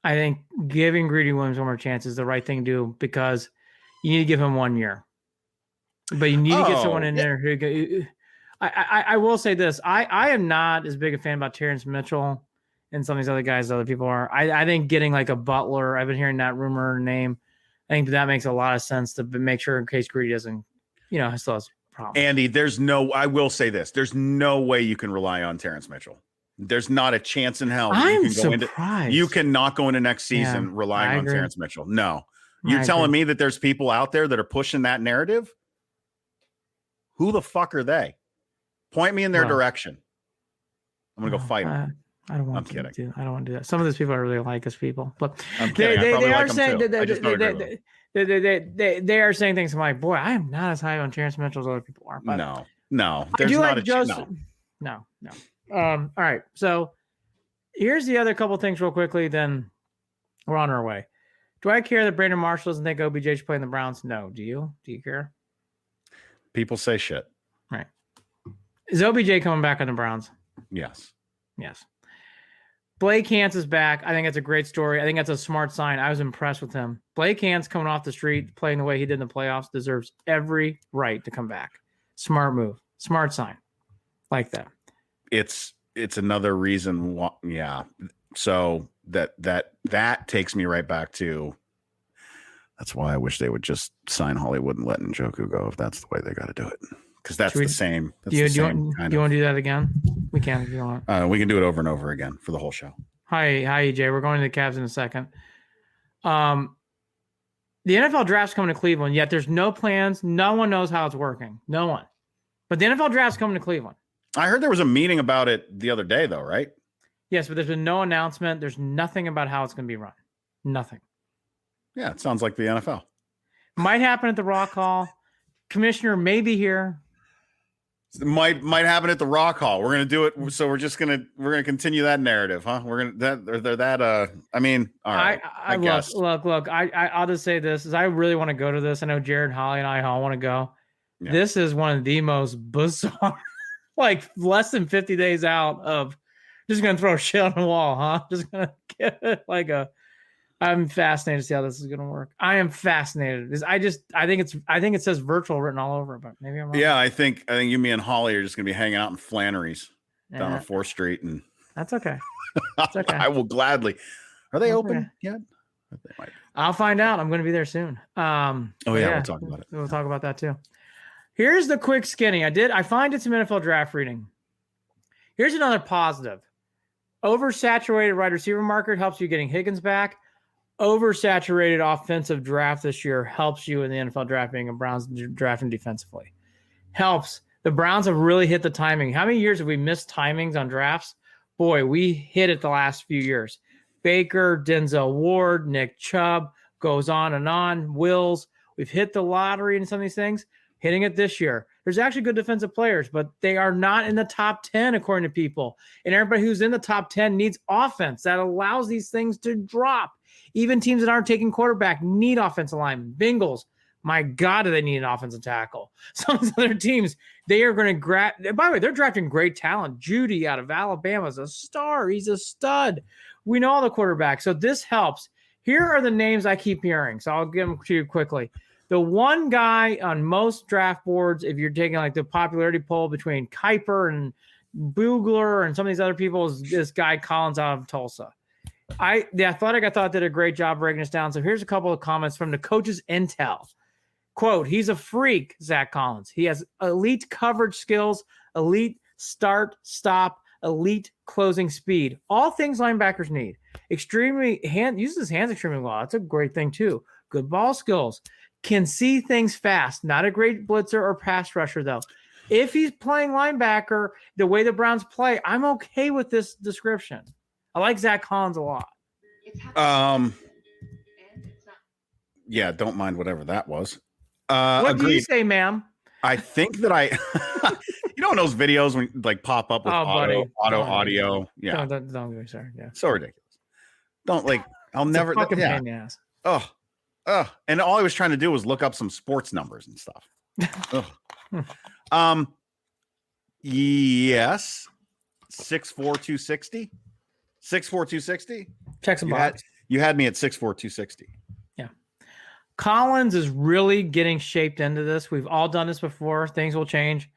I think giving Greedy Williams one more chance is the right thing to do, because You need to give him 1 year. But you need to get someone in there who. I will say this: I am not as big a fan about Terrence Mitchell and some of these other guys other people are. I think getting like a Butler. I've been hearing that rumor name. I think that makes a lot of sense to make sure in case Greedy doesn't, still has problems. Andy, I will say this: there's no way you can rely on Terrence Mitchell. There's not a chance in hell. I'm surprised. You cannot go into next season relying on Terrence Mitchell. No, you're telling me that there's people out there that are pushing that narrative. Who the fuck are they? Point me in their direction. I'm gonna go fight them. I don't want to do. I don't want to do that. Some of those people I really like as people, but I'm kidding. they are saying that they are saying things. I'm like, boy, I am not as high on Terrence Mitchell as other people are. But no. There's not no. All right. So here's the other couple things real quickly. Then we're on our way. Do I care that Brandon Marshall doesn't think OBJ should play in the Browns? No. Do you? Do you care? People say shit. Right. Is OBJ coming back on the Browns? Yes. Blake Hance is back. I think that's a great story. I think that's a smart sign. I was impressed with him. Blake Hance coming off the street, playing the way he did in the playoffs, deserves every right to come back. Smart move. Smart sign. Like that. It's another reason why. Yeah. So that takes me right back to. That's why I wish they would just sign Hollywood and let Njoku go if that's the way they got to do it. Because that's the same. Do you want to do that again? We can if you want. We can do it over and over again for the whole show. Hi, EJ. We're going to the Cavs in a second. The NFL draft's coming to Cleveland, yet there's no plans. No one knows how it's working. No one. But the NFL draft's coming to Cleveland. I heard there was a meeting about it the other day, though, right? Yes, but there's been no announcement. There's nothing about how it's going to be run. Nothing. Yeah, it sounds like the NFL. Might happen at the Rock Hall. Commissioner may be here. It might happen at the Rock Hall. We're gonna do it. So we're gonna continue that narrative, huh? We're gonna I mean, all right. I guess. Look. I'll just say this: is I really want to go to this. I know Jared, Holly, and I all want to go. Yeah. This is one of the most bizarre, like less than 50 days out of just gonna throw shit on the wall, huh? Just gonna get it like a. I'm fascinated to see how this is going to work. I am fascinated. I think it says virtual written all over it, but maybe I'm wrong. Yeah, I think you, me, and Holly are just going to be hanging out in Flannery's down on 4th Street, and that's okay. That's okay. I will gladly. Are they open yet? They might. I'll find out. I'm going to be there soon. We'll talk about it. We'll talk about that too. Here's the quick skinny. I find it some NFL draft reading. Here's another positive. Oversaturated wide receiver market helps you getting Higgins back. Oversaturated offensive draft this year helps you in the NFL draft being a Browns drafting defensively. Helps. The Browns have really hit the timing. How many years have we missed timings on drafts? Boy, we hit it the last few years. Baker, Denzel Ward, Nick Chubb, goes on and on. Wills. We've hit the lottery and some of these things. Hitting it this year. There's actually good defensive players, but they are not in the top 10 according to people. And everybody who's in the top 10 needs offense that allows these things to drop. Even teams that aren't taking quarterback need offensive linemen. Bengals, my God, do they need an offensive tackle? Some of these other teams, they are going to grab. By the way, they're drafting great talent. Judy out of Alabama is a star. He's a stud. We know all the quarterbacks. So this helps. Here are the names I keep hearing. So I'll give them to you quickly. The one guy on most draft boards, if you're taking like the popularity poll between Kuiper and Bugler and some of these other people, is this guy Collins out of Tulsa. The Athletic, I thought, did a great job breaking this down. So here's a couple of comments from the coach's intel. Quote, he's a freak, Zach Collins. He has elite coverage skills, elite start, stop, elite closing speed. All things linebackers need. Uses his hands extremely well. That's a great thing, too. Good ball skills. Can see things fast. Not a great blitzer or pass rusher, though. If he's playing linebacker the way the Browns play, I'm okay with this description. I like Zach Collins a lot. Yeah, don't mind whatever that was. What do you say, ma'am? I think that you know, in those videos when like pop up with auto audio. Yeah. Don't get me started. Yeah. So ridiculous. Don't like, I'll never. Fucking pain in the ass. And all I was trying to do was look up some sports numbers and stuff. Yes. 6'4", 260. 6'4", 260. Check some box. You had me at 6'4", 260. Yeah. Collins is really getting shaped into this. We've all done this before. Things will change.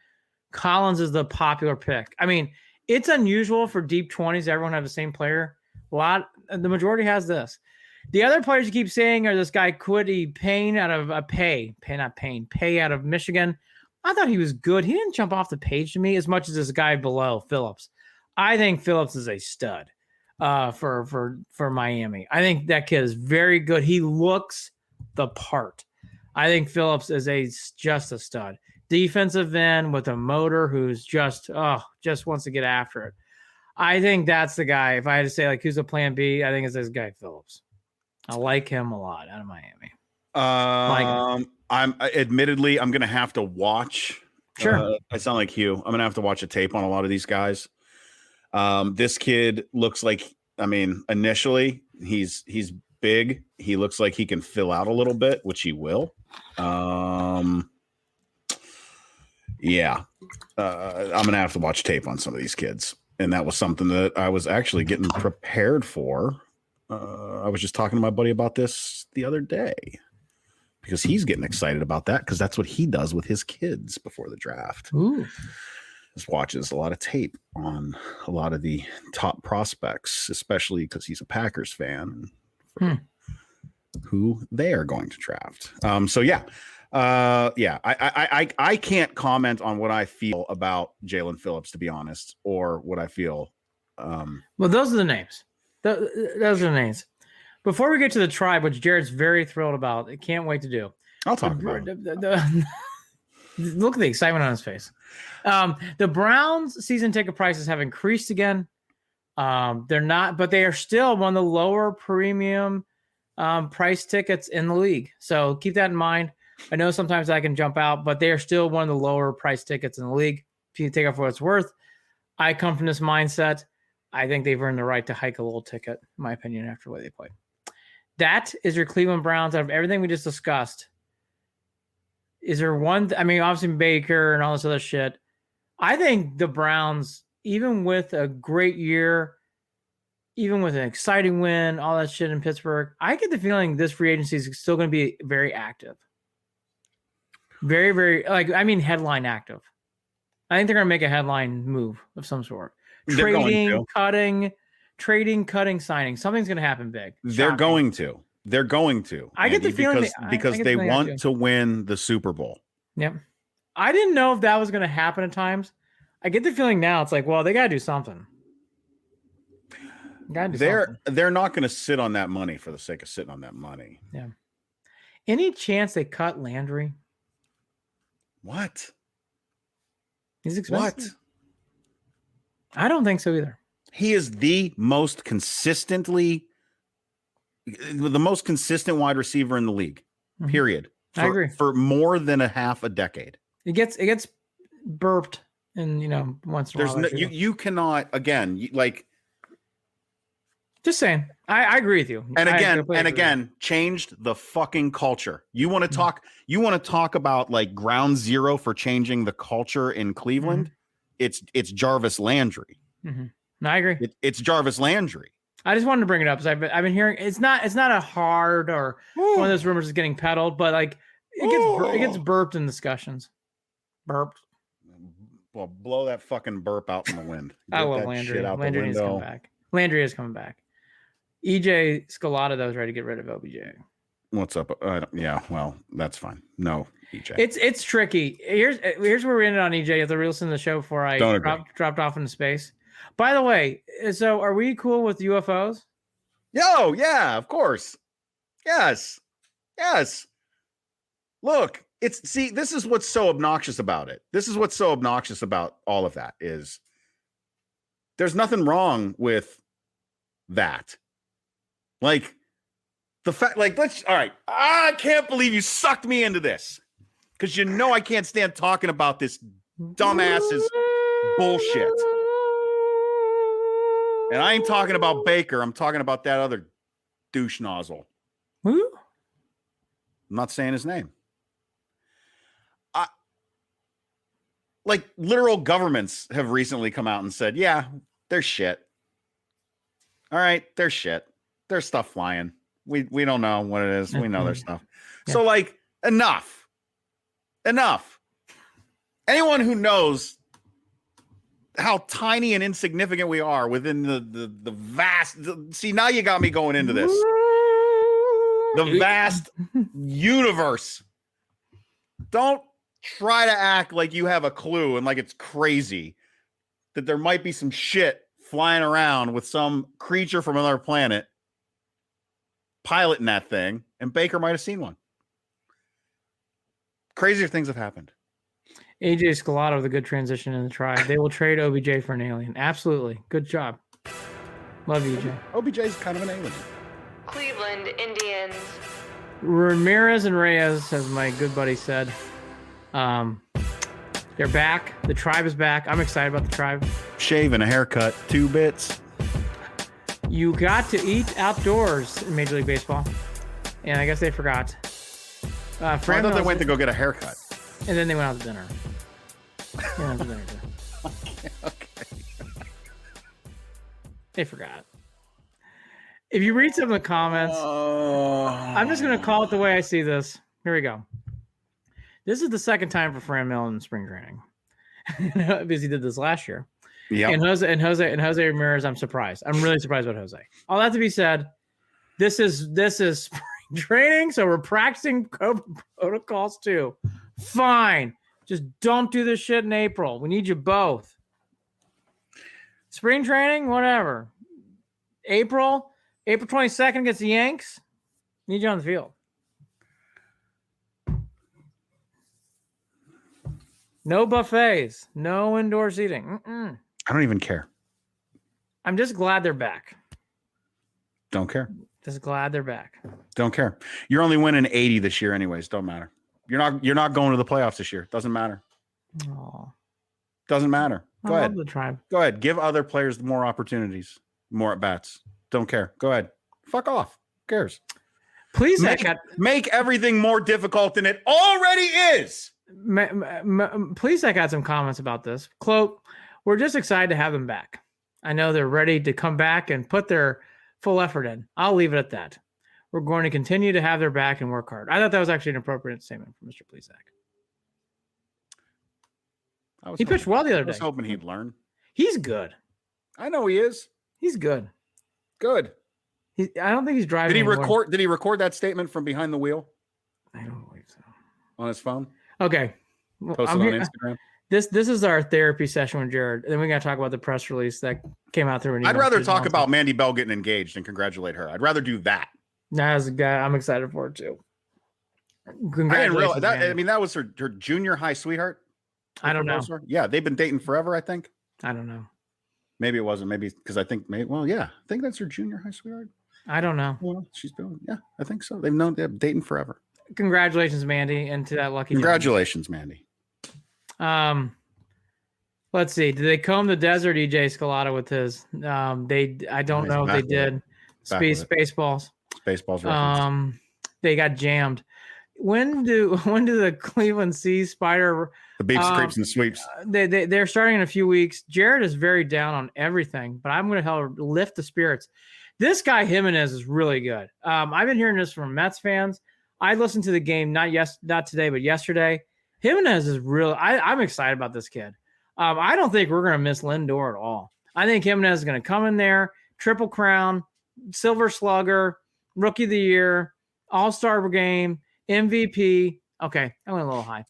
Collins is the popular pick. I mean, it's unusual for deep 20s. Everyone have the same player. The majority has this. The other players you keep saying are this guy Kwity Paye out of Paye out of Michigan. I thought he was good. He didn't jump off the page to me as much as this guy below, Phillips. I think Phillips is a stud for Miami. I think that kid is very good. He looks the part. I think Phillips is just a stud. Defensive end with a motor who's just wants to get after it. I think that's the guy. If I had to say like who's a plan B, I think it's this guy Phillips. I like him a lot out of Miami. I'm going to have to watch. Sure. I sound like Hugh. I'm going to have to watch a tape on a lot of these guys. This kid looks like, initially he's big. He looks like he can fill out a little bit, which he will. Yeah. I'm going to have to watch tape on some of these kids. And that was something that I was actually getting prepared for. I was just talking to my buddy about this the other day because he's getting excited about that because that's what he does with his kids before the draft. Ooh. Just watches a lot of tape on a lot of the top prospects, especially because he's a Packers fan for who they are going to draft. I can't comment on what I feel about Jalen Phillips, to be honest, or what I feel. Well, those are the names. Those are the names. Before we get to the tribe, which Jared's very thrilled about, I can't wait to do. I'll talk about it. Look at the excitement on his face. The Browns season ticket prices have increased again. They're not, but they are still one of the lower premium price tickets in the league. So keep that in mind. I know sometimes I can jump out, but they are still one of the lower price tickets in the league. If you take it for what it's worth, I come from this mindset. I think they've earned the right to hike a little ticket, in my opinion, after the way they played. That is your Cleveland Browns. Out of everything we just discussed, is there one? Obviously Baker and all this other shit. I think the Browns, even with a great year, even with an exciting win, all that shit in Pittsburgh, I get the feeling this free agency is still going to be very active. Very, very, headline active. I think they're going to make a headline move of some sort. Trading, cutting, signing. Something's going to happen big. They're going to. I get the feeling because they want to win the Super Bowl. Yep. I didn't know if that was going to happen at times. I get the feeling now it's like, well, they got to do something. They're not going to sit on that money for the sake of sitting on that money. Yeah. Any chance they cut Landry? What? He's expensive. What? I don't think so either. He is the most consistent wide receiver in the league. Mm-hmm. Period. I agree. For more than a half a decade. It gets burped and once in a while. You cannot just saying. I agree with you. Again, changed the fucking culture. You want to talk about like ground zero for changing the culture in Cleveland? Mm-hmm. It's Jarvis Landry. Mm-hmm. No, I agree. It's Jarvis Landry. I just wanted to bring it up because I've been hearing it's not a hard or one of those rumors is getting peddled, but like it gets burped in discussions. Burped. Well, blow that fucking burp out in the wind. I love Landry. Landry needs to come back. Landry is coming back. EJ Scalata though is ready to get rid of OBJ. What's up? Well, that's fine. No, EJ. It's tricky. Here's where we ended on EJ. You have to re-listen to the show before I dropped off into space. By the way, so are we cool with UFOs? Yo, yeah, of course. Yes. Look, this is what's so obnoxious about it. This is what's so obnoxious about all of that is there's nothing wrong with that. Like the fact, all right. I can't believe you sucked me into this because I can't stand talking about this dumbass's bullshit. And I ain't talking about Baker. I'm talking about that other douche nozzle. Who? I'm not saying his name. Literal governments have recently come out and said, yeah, they're shit. All right, they're shit. There's stuff flying. We don't know what it is. We know their stuff. Yeah. So like enough. Anyone who knows how tiny and insignificant we are within the vast. See, now you got me going into this. The vast universe. Don't try to act like you have a clue and like it's crazy that there might be some shit flying around with some creature from another planet piloting that thing, and Baker might have seen one. Crazier things have happened. AJ Scalata with a good transition in the tribe. They will trade OBJ for an alien. Absolutely. Good job. Love you, EJ. OBJ is kind of an alien. Cleveland Indians. Ramirez and Reyes, as my good buddy said, they're back. The tribe is back. I'm excited about the tribe. Shave and a haircut, 2 bits. You got to eat outdoors in Major League Baseball, and I guess they forgot. I thought they went to go get a haircut. And then they went out to dinner. Okay. They forgot. If you read some of the comments, I'm just going to call it the way I see this. Here we go. This is the second time for Fran Millen in spring training because he did this last year. Yeah. And Jose Ramirez, I'm surprised. I'm really surprised about Jose. All that to be said, this is spring training, so we're practicing COVID protocols too. Fine. Just don't do this shit in April. We need you both. Spring training, whatever. April 22nd against the Yanks. Need you on the field. No buffets. No indoor seating. I don't even care. I'm just glad they're back. Don't care. Just glad they're back. Don't care. You're only winning 80 this year anyways. Don't matter. You're not going to the playoffs this year. Doesn't matter. Oh, Doesn't matter. Go ahead. The tribe. Go ahead. Give other players more opportunities, more at bats. Don't care. Go ahead. Fuck off. Who cares? Please make everything more difficult than it already is. Please, I got some comments about this. Quote, we're just excited to have them back. I know they're ready to come back and put their full effort in. I'll leave it at that. We're going to continue to have their back and work hard. I thought that was actually an appropriate statement from Mr. Plesac. He pitched well the other day. I was hoping he'd learn. He's good. I know he is. He's good. Good. I don't think he's driving. Did he record that statement from behind the wheel? I don't believe so. On his phone? Okay. Post it on Instagram. This is our therapy session with Jared. And then we got to talk about the press release that came out through. I'd rather talk about Mandy Bell getting engaged and congratulate her. I'd rather do that. As a guy, I'm excited for it too. Congratulations. I didn't realize that. I mean, that was her junior high sweetheart. I don't know. Yeah, they've been dating forever, I think. I don't know. Maybe it wasn't. Maybe because I think, I think that's her junior high sweetheart. I don't know. Well, she's been, I think so. They're dating forever. Congratulations, Mandy, and to that lucky. Congratulations, Mandy. Let's see. Did they comb the desert, EJ Scalata, with his? I don't know if they did. Spaceballs. Spaceballs. Reference. They got jammed. When do the Cleveland Sea Spider? The beeps, creeps, and sweeps. They're starting in a few weeks. Jared is very down on everything, but I'm going to help lift the spirits. This guy Jimenez is really good. I've been hearing this from Mets fans. I listened to the game not today, but yesterday. Jimenez is real. I'm excited about this kid. I don't think we're going to miss Lindor at all. I think Jimenez is going to come in there, triple crown, silver slugger, rookie of the year, all-star game, MVP. Okay, I went a little high.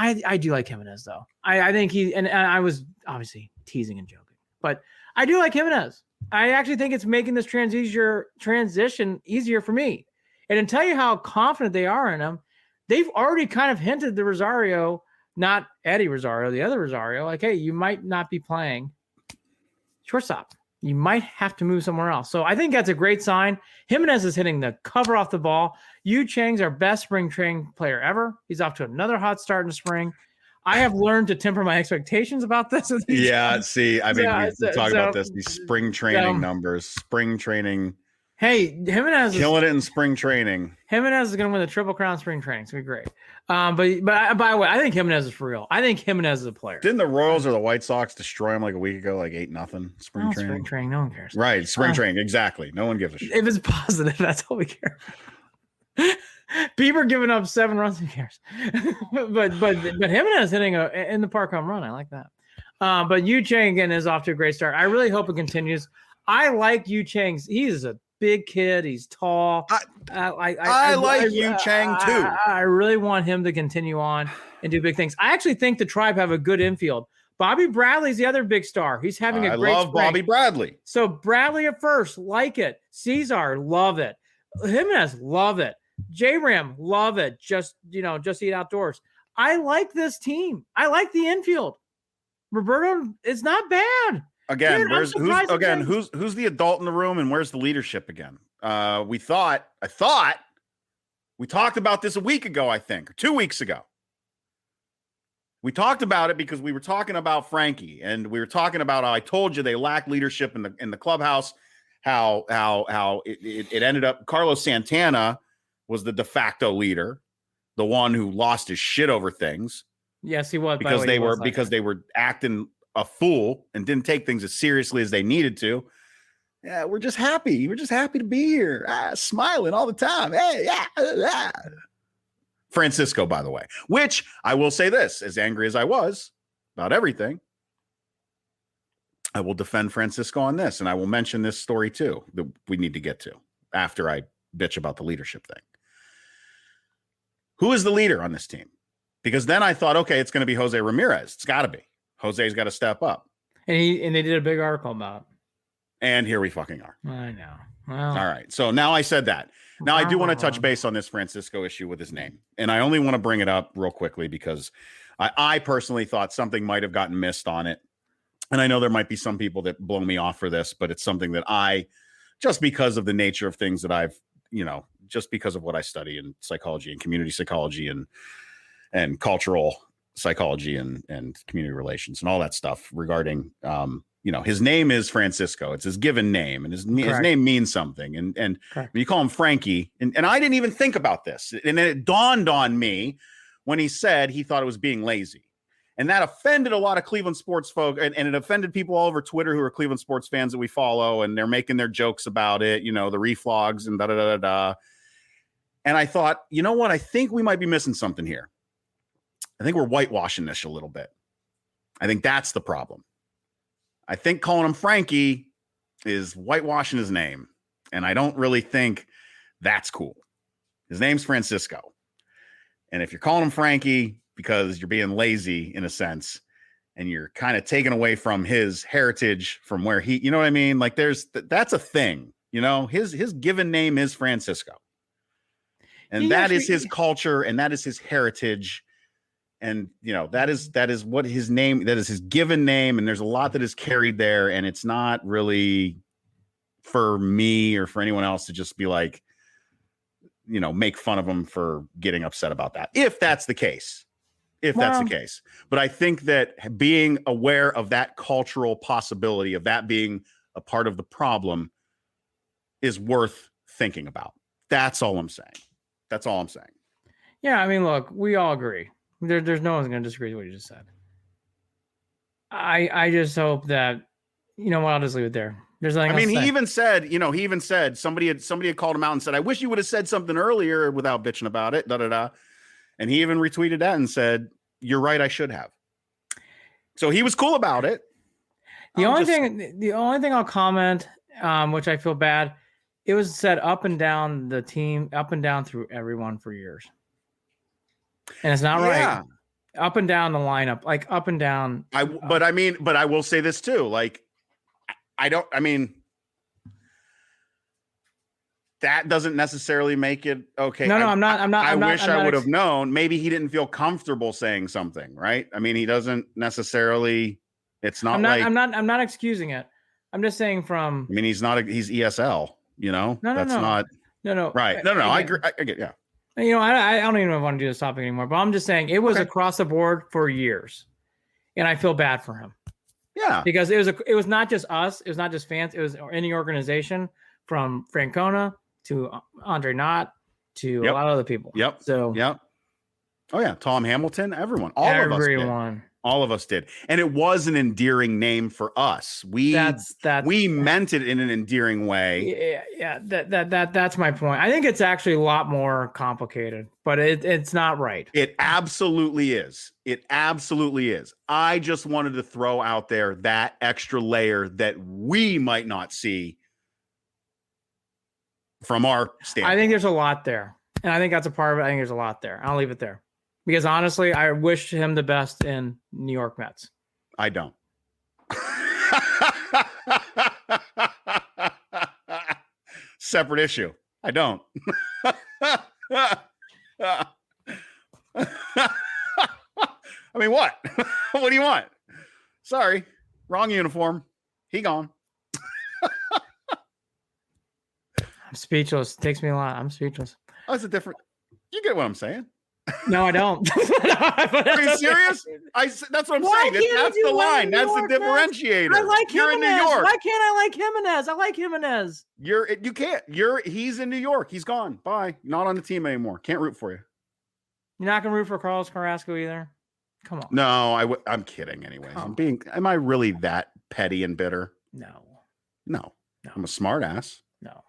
I do like Jimenez, though. I think and I was obviously teasing and joking, but I do like Jimenez. I actually think it's making this transition easier for me. And to tell you how confident they are in him, they've already kind of hinted to Rosario, not Eddie Rosario, the other Rosario, like, hey, you might not be playing shortstop. You might have to move somewhere else. So I think that's a great sign. Jimenez is hitting the cover off the ball. Yu Chang's our best spring training player ever. He's off to another hot start in the spring. I have learned to temper my expectations about this. Yeah, see, I mean, we talk about this, these spring training numbers, spring training Hey, Jimenez killing it in spring training. Jimenez is going to win the Triple Crown spring training. It's going to be great. But by the way, I think Jimenez is for real. I think Jimenez is a player. Didn't the Royals or the White Sox destroy him like a week ago, like 8-0 spring training? Spring training, no one cares. Right, spring training, exactly. No one gives a shit. If it's positive, that's all we care about. Bieber giving up 7 runs, who cares? but Jimenez hitting in the park home run. I like that. But Yu Chang again is off to a great start. I really hope it continues. I like Yu Chang. He's a big kid. He's tall. I like Yu Chang too. I really want him to continue on and do big things. I actually think the Tribe have a good infield. Bobby Bradley's the other big star. He's having a great spring. Bobby Bradley. So Bradley at first, like it. Cesar, love it. Jimenez, love it. J-Ram, love it. Just eat outdoors. I like this team. I like the infield. Roberto, it's not bad. Again, who's the adult in the room and where's the leadership again? I thought we talked about this a week ago, I think, or 2 weeks ago. We talked about it because we were talking about Frankie and we were talking about how I told you they lack leadership in the clubhouse, how it ended up Carlos Santana was the de facto leader, the one who lost his shit over things. Yes, he was because they were acting a fool and didn't take things as seriously as they needed to. Yeah, we're just happy. We're just happy to be here, smiling all the time. Hey, yeah. Francisco, by the way, which I will say this, as angry as I was about everything, I will defend Francisco on this, and I will mention this story too that we need to get to after I bitch about the leadership thing. Who is the leader on this team? Because then I thought, okay, it's going to be Jose Ramirez. It's got to be. Jose's got to step up. And they did a big article about it. And here we fucking are. I know. Well, all right. So now I said that. Now I do want to touch base on this Francisco issue with his name. And I only want to bring it up real quickly because I personally thought something might have gotten missed on it. And I know there might be some people that blow me off for this, but it's something that just because of the nature of things that I've, just because of what I study in psychology and community psychology and cultural psychology and community relations and all that stuff regarding, his name is Francisco. It's his given name and his name means something. And when you call him Frankie, and I didn't even think about this. And then it dawned on me when he said he thought it was being lazy. And that offended a lot of Cleveland sports folk. And it offended people all over Twitter who are Cleveland sports fans that we follow. And they're making their jokes about it, the reflogs and da-da-da-da-da. And I thought, you know what? I think we might be missing something here. I think we're whitewashing this a little bit. I think that's the problem. I think calling him Frankie is whitewashing his name. And I don't really think that's cool. His name's Francisco. And if you're calling him Frankie because you're being lazy in a sense, and you're kind of taking away from his heritage from where he, you know what I mean? Like that's a thing, his given name is Francisco. And that is his culture and that is his heritage. And, that is what his name, that is his given name. And there's a lot that is carried there. And it's not really for me or for anyone else to just be like, make fun of him for getting upset about that. If that's the case, that's the case. But I think that being aware of that cultural possibility of that being a part of the problem is worth thinking about. That's all I'm saying. Yeah. I mean, look, we all agree. There's no one's going to disagree with what you just said. I just hope that, I'll just leave it there. There's nothing else to say. he even said somebody had called him out and said, I wish you would have said something earlier without bitching about it. And he even retweeted that and said, you're right. I should have. So he was cool about it. The only thing I'll comment, which I feel bad, it was said up and down the team, up and down through everyone for years. And it's not right. Up and down the lineup, like up and down. But I will say this too. Like, that doesn't necessarily make it okay. No, I'm not. I wish I would have known. Maybe he didn't feel comfortable saying something, right? I mean, he doesn't necessarily. It's not. I'm not excusing it. I'm just saying from. I mean, he's ESL. No. No. Right. No. I agree. I get. Yeah. I don't even want to do this topic anymore. But I'm just saying it was across the board for years, and I feel bad for him. Yeah. Because it was not just us. It was not just fans. It was any organization from Francona to Andre Knott to a lot of other people. Yep. So Oh yeah, Tom Hamilton, everyone, all of us did, and it was an endearing name for us. We meant it in an endearing way. Yeah. That's my point. I think it's actually a lot more complicated, but it's not right. It absolutely is. It absolutely is. I just wanted to throw out there that extra layer that we might not see from our standpoint. I think there's a lot there, and I think that's a part of it. I think there's a lot there. I'll leave it there. Because honestly, I wish him the best in New York Mets. I don't. Separate issue. I don't. I mean, what? What do you want? Sorry. Wrong uniform. He gone. I'm speechless. It takes me a lot. I'm speechless. Oh, it's a different. You get what I'm saying? No, I don't. Are you serious? That's what I'm saying. That's the line. That's the differentiator. I like You're in New York. Why can't I like Jimenez? I like Jimenez. You can't. He's in New York. He's gone. Bye. Not on the team anymore. Can't root for you. You're not gonna root for Carlos Carrasco either. Come on. No, I'm kidding. Anyways, Am I really that petty and bitter? No. I'm a smart ass. No.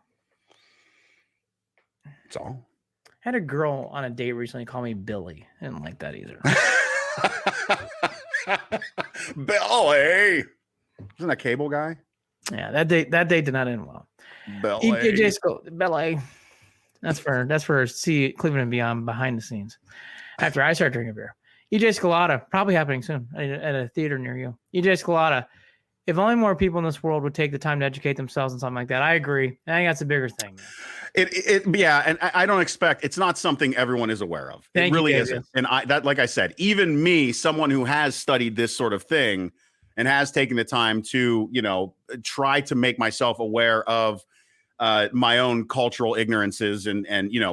That's all. I had a girl on a date recently call me Billy. I didn't like that either. Billy. Isn't that Cable Guy? Yeah, that date did not end well. Billy. That's for see Cleveland and Beyond behind the scenes. After I start drinking beer. EJ Scalata, probably happening soon at a theater near you. EJ Scalata, if only more people in this world would take the time to educate themselves and something like that. I agree. I think that's a bigger thing. Yeah, and I don't expect, it's not something everyone is aware of. It really isn't. And like I said, even me, someone who has studied this sort of thing and has taken the time to, try to make myself aware of my own cultural ignorances and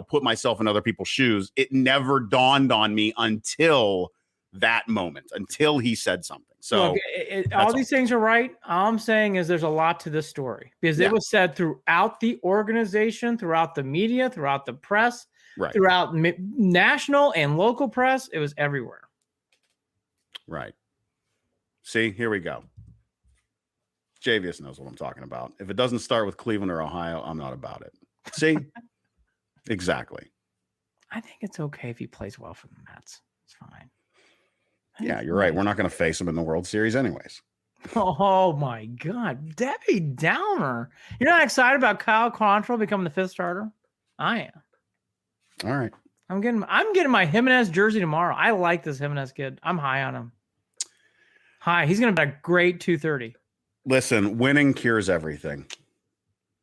put myself in other people's shoes. It never dawned on me until that moment, until he said something. So look, all these things are right. All I'm saying is there's a lot to this story because it was said throughout the organization, throughout the media, throughout the press, throughout national and local press. It was everywhere. Right. See, here we go. Javius knows what I'm talking about. If it doesn't start with Cleveland or Ohio, I'm not about it. See? Exactly. I think it's okay if he plays well for the Mets. It's fine. Yeah, you're right. We're not going to face him in the World Series anyways. Oh, my God. Debbie Downer. You're not excited about Kyle Quantrill becoming the fifth starter? I am. All right. I'm getting my Jimenez jersey tomorrow. I like this Jimenez kid. I'm high on him. He's going to be a great 230. Listen, winning cures everything.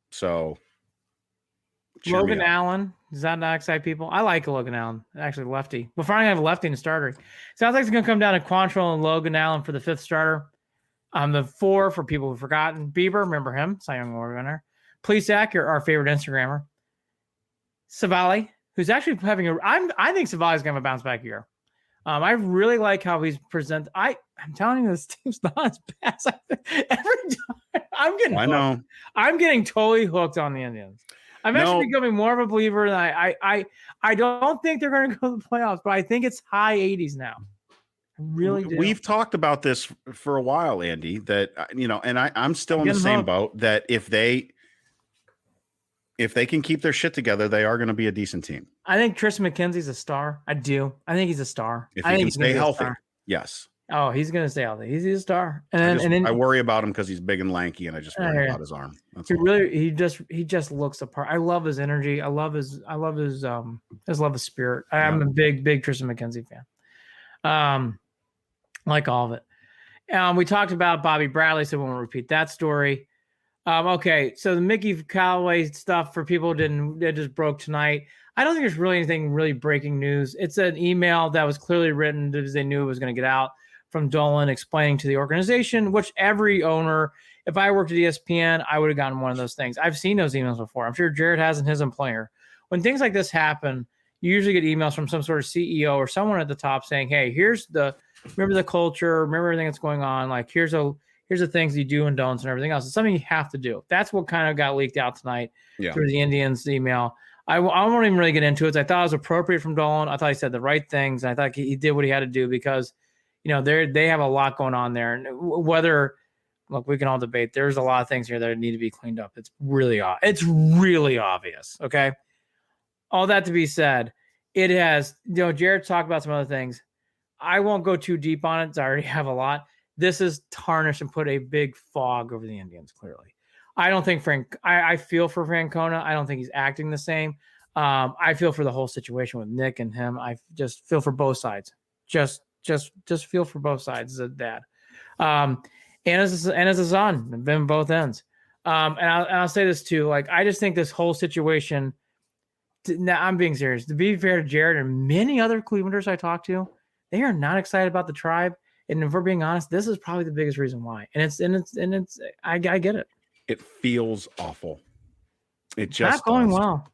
So, Logan Allen. Does that not excite people? I like Logan Allen. Actually, lefty. We're finally have a lefty in the starter. Sounds like it's going to come down to Quantrill and Logan Allen for the fifth starter. The four for people who've forgotten. Bieber, remember him? Cy Young Award winner. Plesac, our favorite Instagrammer. Savali, who's actually having I think Savali's going to have a bounce back year. I really like how he's presented. I'm telling you, this team's not as bad as every time. I'm getting hooked. I know. I'm getting totally hooked on the Indians. I'm actually becoming more of a believer. And I don't think they're going to go to the playoffs, but I think it's high 80s now. I really do. We've talked about this for a while, Andy, that, and I'm still in the same boat that if they can keep their shit together, they are going to be a decent team. I think Tristan McKenzie's a star. I do. I think he's a star. If he can stay healthy. Yes. Oh, he's going to stay healthy. He's a star. I worry about him because he's big and lanky, and I just worry about his arm. He just looks apart. I love his energy. I love his spirit. I'm a big Tristan McKenzie fan. Like all of it. We talked about Bobby Bradley, so we won't repeat that story. Okay, so the Mickey Callaway stuff for people it just broke tonight. I don't think there's really anything really breaking news. It's an email that was clearly written because they knew it was going to get out from Dolan explaining to the organization, which every owner, if I worked at ESPN, I would have gotten one of those things. I've seen those emails before. I'm sure Jared has in his employer. When things like this happen, you usually get emails from some sort of CEO or someone at the top saying, hey, remember the culture, remember everything that's going on. Like, here's a here's the things you do and don'ts and everything else. It's something you have to do. That's what kind of got leaked out tonight through the Indians email. I won't even really get into it. I thought it was appropriate from Dolan. I thought he said the right things. And I thought he did what he had to do because, they have a lot going on there. And whether, look, we can all debate. There's a lot of things here that need to be cleaned up. It's really obvious. Okay. All that to be said, it has, Jared talked about some other things. I won't go too deep on it. I already have a lot. This is tarnished and put a big fog over the Indians, clearly. I don't think I feel for Francona. I don't think he's acting the same. I feel for the whole situation with Nick and him. I just feel for both sides. Just feel for both sides as a dad. And as a son, I've been both ends. And I'll say this too. Like, I just think this whole situation, now I'm being serious. To be fair to Jared and many other Clevelanders I talk to, they are not excited about the Tribe. And if we're being honest, this is probably the biggest reason why. I get it. It feels awful. It It's just not going does. well.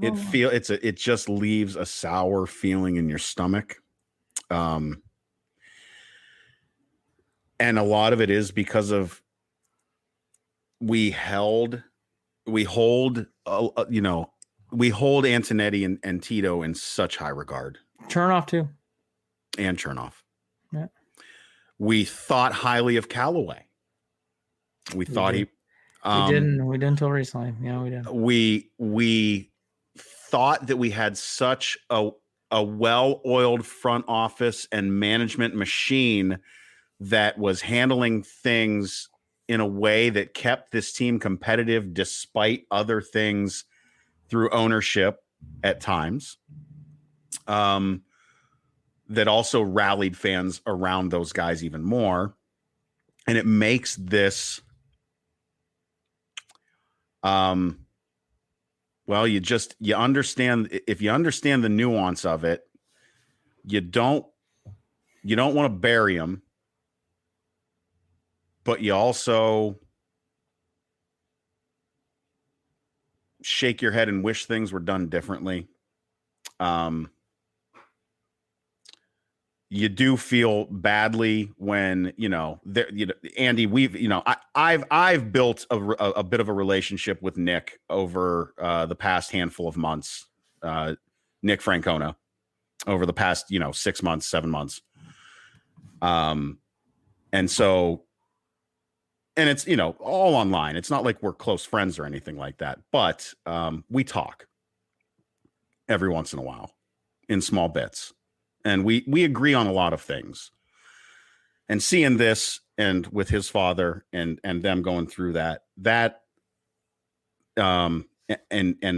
It just leaves a sour feeling in your stomach. And a lot of it is because of we hold Antonetti and Tito in such high regard. Chernoff too. And Chernoff. Yeah. We thought highly of Callaway. We thought we didn't until recently. Yeah, we did. We thought that we had such a well-oiled front office and management machine that was handling things in a way that kept this team competitive despite other things through ownership at times. That also rallied fans around those guys even more. And it makes this, you understand, if you understand the nuance of it, you don't want to bury them, but you also shake your head and wish things were done differently. You do feel badly when, Andy, I've built a bit of a relationship with Nick over the past handful of months, Nick Francona, over the past, 6 months, 7 months. And so, and it's, all online. It's not like we're close friends or anything like that, but we talk every once in a while in small bits. And we agree on a lot of things. And seeing this and with his father and them going through that and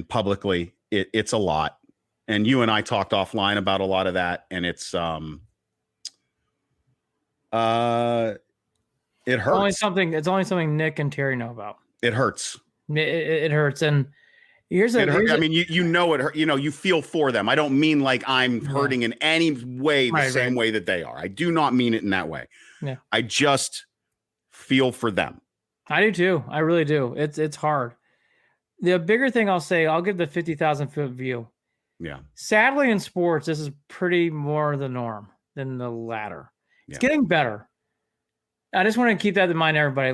publicly, it's a lot. And you and I talked offline about a lot of that, and it's it hurts. It's only something Nick and Terry know about. It hurts. It hurts. And you feel for them. I don't mean like I'm hurting in any way the same way that they are. I do not mean it in that way. Yeah. I just feel for them. I do too. I really do. It's hard. The bigger thing I'll say, I'll give the 50,000 foot view. Yeah. Sadly, in sports, this is pretty more the norm than the latter. It's getting better. I just want to keep that in mind, everybody.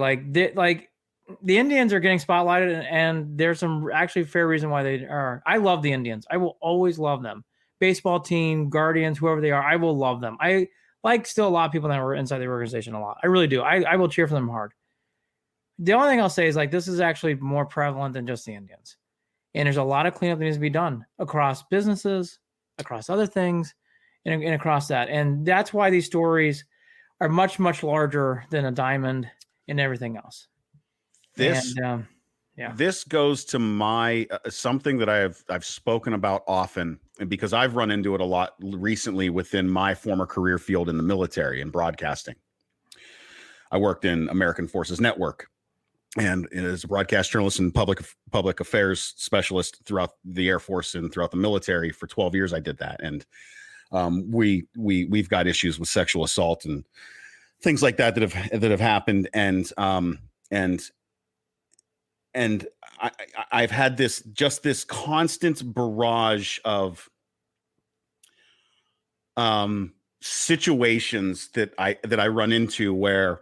The Indians are getting spotlighted, and there's some actually fair reason why they are. I love the Indians. I will always love them. Baseball team, Guardians, whoever they are, I will love them. I like still a lot of people that were inside the organization a lot. I really do. I will cheer for them hard. The only thing I'll say is this is actually more prevalent than just the Indians. And there's a lot of cleanup that needs to be done across businesses, across other things, and across that. And that's why these stories are much, much larger than a diamond and everything else. This goes to my something that I've spoken about often, and because I've run into it a lot recently within my former career field in the military and broadcasting. I worked in American Forces Network, and as a broadcast journalist and public affairs specialist throughout the Air Force and throughout the military for 12 years. I did that, and we've got issues with sexual assault and things like that have happened, and I've had this constant barrage of situations that I run into where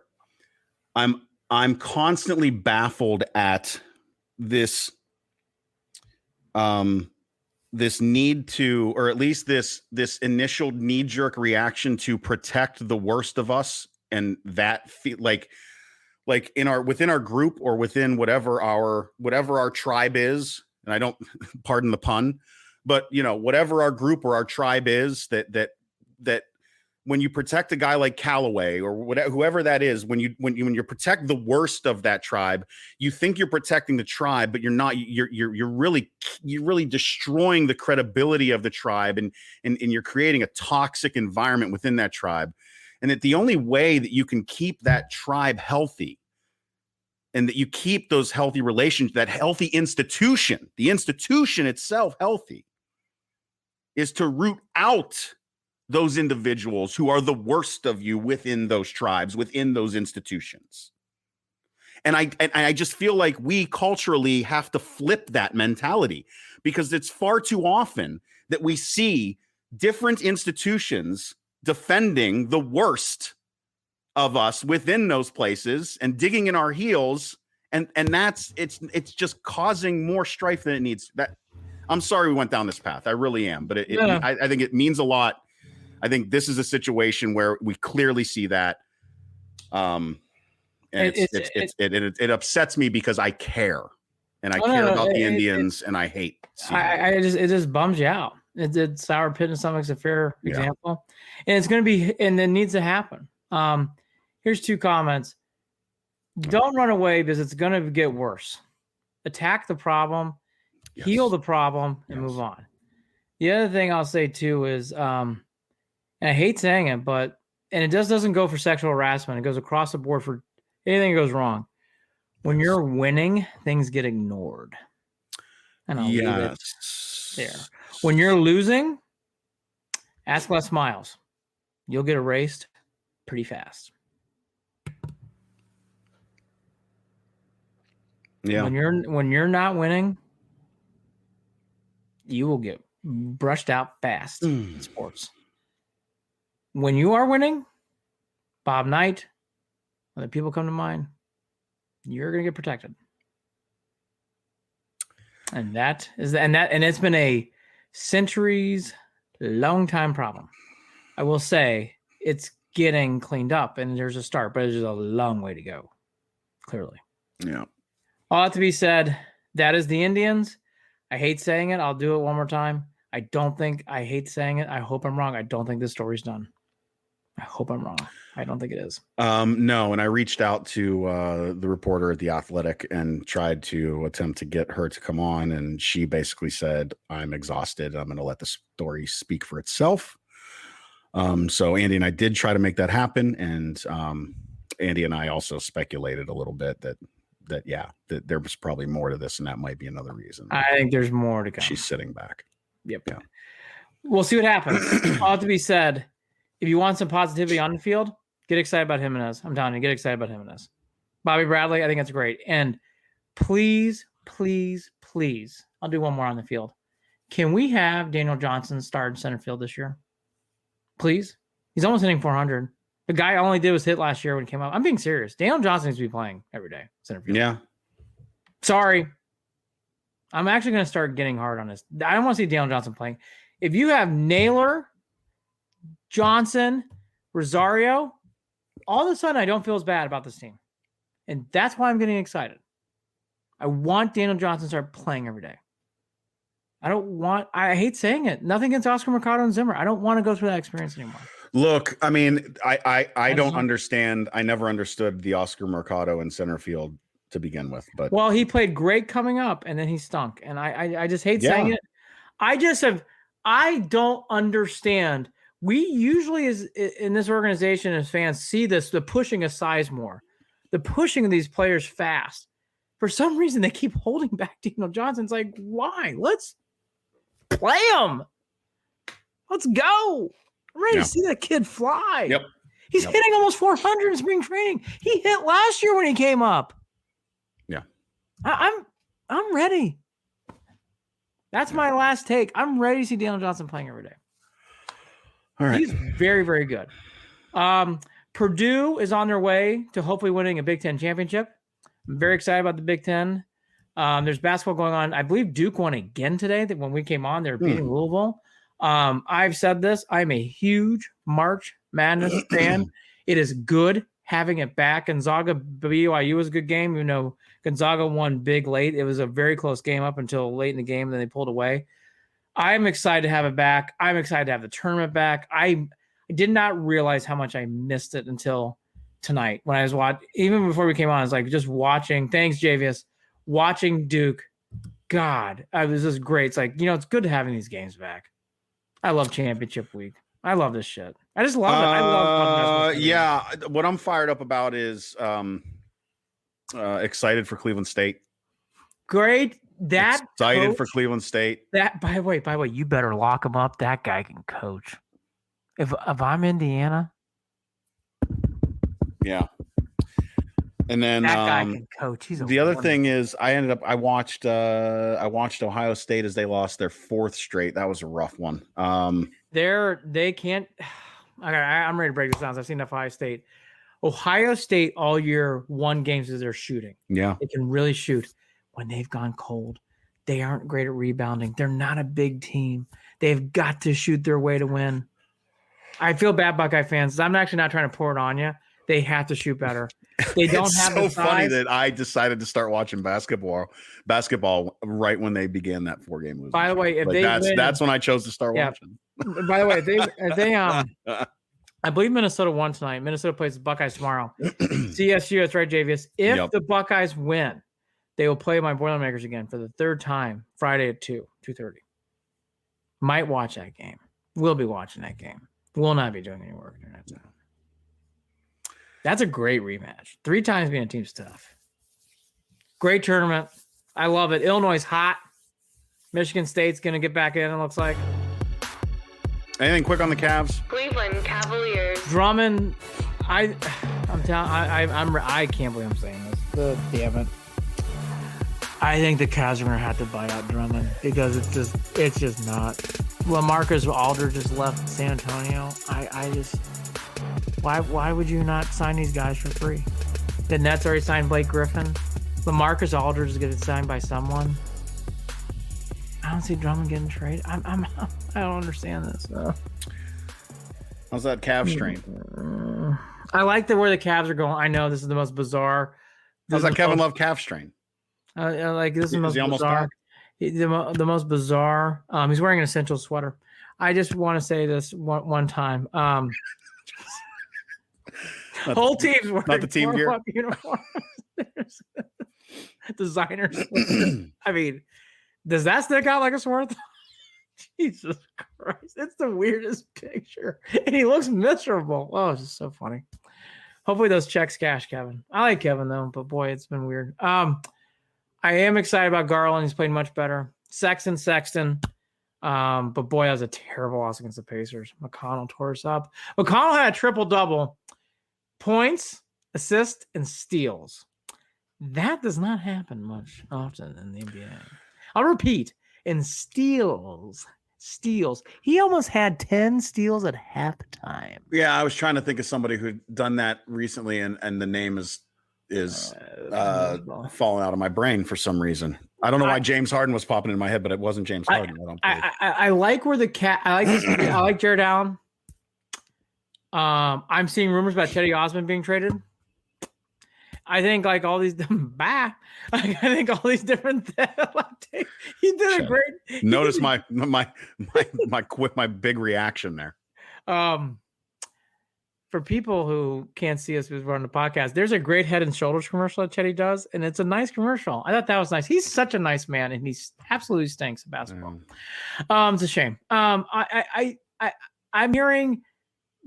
I'm constantly baffled at this this need to, or at least this initial knee-jerk reaction to protect the worst of us, and that feel like within our group or within whatever our tribe is, and I don't pardon the pun, but whatever our group or our tribe is, that when you protect a guy like Callaway or whatever, whoever that is, when you protect the worst of that tribe, you think you're protecting the tribe, but you're not. You're really destroying the credibility of the tribe, and you're creating a toxic environment within that tribe. And that the only way that you can keep that tribe healthy, and that you keep those healthy relations, that healthy institution, the institution itself healthy, is to root out those individuals who are the worst of you within those tribes, within those institutions. And I just feel like we culturally have to flip that mentality, because it's far too often that we see different institutions defending the worst of us within those places and digging in our heels. And that's, it's just causing more strife than it needs. That, I'm sorry we went down this path. I really am, but I think it means a lot. I think this is a situation where we clearly see that. And it upsets me because I care, and I care about the Indians, and I hate. It just bums you out. It's sour pit and stomach's a fair example, and it's going to be, and it needs to happen. Here's 2 comments. Don't run away, because it's going to get worse. Attack the problem, heal the problem, and move on. The other thing I'll say too is, and I hate saying it, but, and it doesn't go for sexual harassment. It goes across the board for anything that goes wrong. When you're winning, things get ignored. And I'll leave it there. When you're losing, ask Les Miles. You'll get erased pretty fast. Yeah. When you're not winning, you will get brushed out fast in sports. When you are winning, Bob Knight, other people come to mind, you're going to get protected. And it's been a centuries long time problem. I will say it's getting cleaned up, and there's a start, but there's a long way to go. Clearly. Yeah. All that to be said, that is the Indians. I hate saying it. I'll do it one more time. I hate saying it. I hope I'm wrong. I don't think this story's done. I hope I'm wrong. I don't think it is. No, and I reached out to the reporter at The Athletic and tried to attempt to get her to come on, and she basically said, I'm exhausted. I'm going to let the story speak for itself. So Andy and I did try to make that happen, and Andy and I also speculated a little bit that there was probably more to this, and that might be another reason. I think there's more to come. She's sitting back. Yep. Yeah. We'll see what happens. All to be said, if you want some positivity on the field, get excited about Jimenez. I'm telling you, get excited about Jimenez. Bobby Bradley, I think that's great. And please, please, please, I'll do one more on the field. Can we have Daniel Johnson start in center field this year? Please? He's almost hitting 400. The guy only did was hit last year when he came up. I'm being serious. Daniel Johnson needs to be playing every day center field. Yeah. Sorry. I'm actually going to start getting hard on this. I don't want to see Daniel Johnson playing. If you have Naylor, Johnson, Rosario, all of a sudden I don't feel as bad about this team. And that's why I'm getting excited. I want Daniel Johnson to start playing every day. I hate saying it. Nothing against Oscar Mercado and Zimmer. I don't want to go through that experience anymore. Look, I mean, I don't understand. I never understood the Oscar Mercado in center field to begin with. But well, he played great coming up, and then he stunk. And I just hate saying it. I don't understand. We usually, as in this organization as fans, see the pushing of Sizemore, the pushing of these players fast. For some reason, they keep holding back Daniel Johnson. It's like, why? Let's play him. Let's go. I'm ready to see that kid fly. Yep. He's hitting almost 400 in spring training. He hit last year when he came up. Yeah. I'm ready. That's my last take. I'm ready to see Daniel Johnson playing every day. All right. He's very, very good. Purdue is on their way to hopefully winning a Big Ten championship. I'm very excited about the Big Ten. There's basketball going on. I believe Duke won again today. That when we came on, they were beating Louisville. I've said this. I'm a huge March Madness fan. It is good having it back. Gonzaga BYU was a good game. You know, Gonzaga won big late. It was a very close game up until late in the game. Then they pulled away. I'm excited to have it back. I'm excited to have the tournament back. I did not realize how much I missed it until tonight when I was watching. Even before we came on, I was like just watching. Thanks, Javius. Watching Duke. God, it was just great. It's like, you know, it's good having these games back. I love championship week. I love this shit. I just love it. I love yeah. What I'm fired up about is excited for Cleveland State. Great. That excited coach, for Cleveland State. That by the way, you better lock him up. That guy can coach. If I'm Indiana, yeah. And then that guy can coach. He's the other thing is I watched Ohio State as they lost their 4th straight. That was a rough one. They can't. I'm ready to break this down. I've seen Ohio State. Ohio State all year won games as they're shooting. Yeah, they can really shoot. When they've gone cold, they aren't great at rebounding. They're not a big team. They've got to shoot their way to win. I feel bad, Buckeye fans. I'm actually not trying to pour it on you. They have to shoot better. They don't have the size. It's so funny that I decided to start watching basketball right when they began that 4-game losing. By the way, that's when I chose to start watching. By the way, if they I believe Minnesota won tonight. Minnesota plays the Buckeyes tomorrow. CSU, that's right, Javius. If the Buckeyes win, they will play my Boilermakers again for the 3rd time Friday at 2:30. Might watch that game. We'll be watching that game. Will not be doing any work during that time. That's a great rematch. 3 times being a team's tough. Great tournament. I love it. Illinois is hot. Michigan State's going to get back in, it looks like. Anything quick on the Cavs? Cleveland Cavaliers. Drummond, I can't believe I'm saying this. Damn it. I think the Cavs are going to have to buy out Drummond because it's just not. LaMarcus Aldridge just left San Antonio. Why would you not sign these guys for free? The Nets already signed Blake Griffin. LaMarcus Aldridge is getting signed by someone. I don't see Drummond getting traded. I don't understand this. How's that Cavs strain? I like where the Cavs are going. I know this is the most bizarre. How's that Kevin Love calf strain? Like this is the most bizarre. The most bizarre. He's wearing an essential sweater. I just want to say this one time. Whole team's wearing not the team gear uniforms. Designers. I mean, does that stick out like a sore thumb? Jesus Christ. It's the weirdest picture. And he looks miserable. Oh, it's just so funny. Hopefully those checks cash, Kevin. I like Kevin, though, but boy, it's been weird. I am excited about Garland. He's played much better. Sexton. But boy, that was a terrible loss against the Pacers. McConnell tore us up. McConnell had a triple-double. Points, assists, and steals. That does not happen much often in the NBA. I'll repeat. And steals. He almost had 10 steals at halftime. Yeah, I was trying to think of somebody who'd done that recently, and the name is falling out of my brain for some reason. I don't know why James Harden was popping in my head, but it wasn't James Harden. I like where the cat. I like Jared Allen. I'm seeing rumors about Chetty Osman being traded. I think like all these I think all these different he did a great. Notice my big reaction there. For people who can't see us who's running the podcast, there's a great Head and Shoulders commercial that Chetty does, and it's a nice commercial. I thought that was nice. He's such a nice man, and he absolutely stinks at basketball. It's a shame. I'm hearing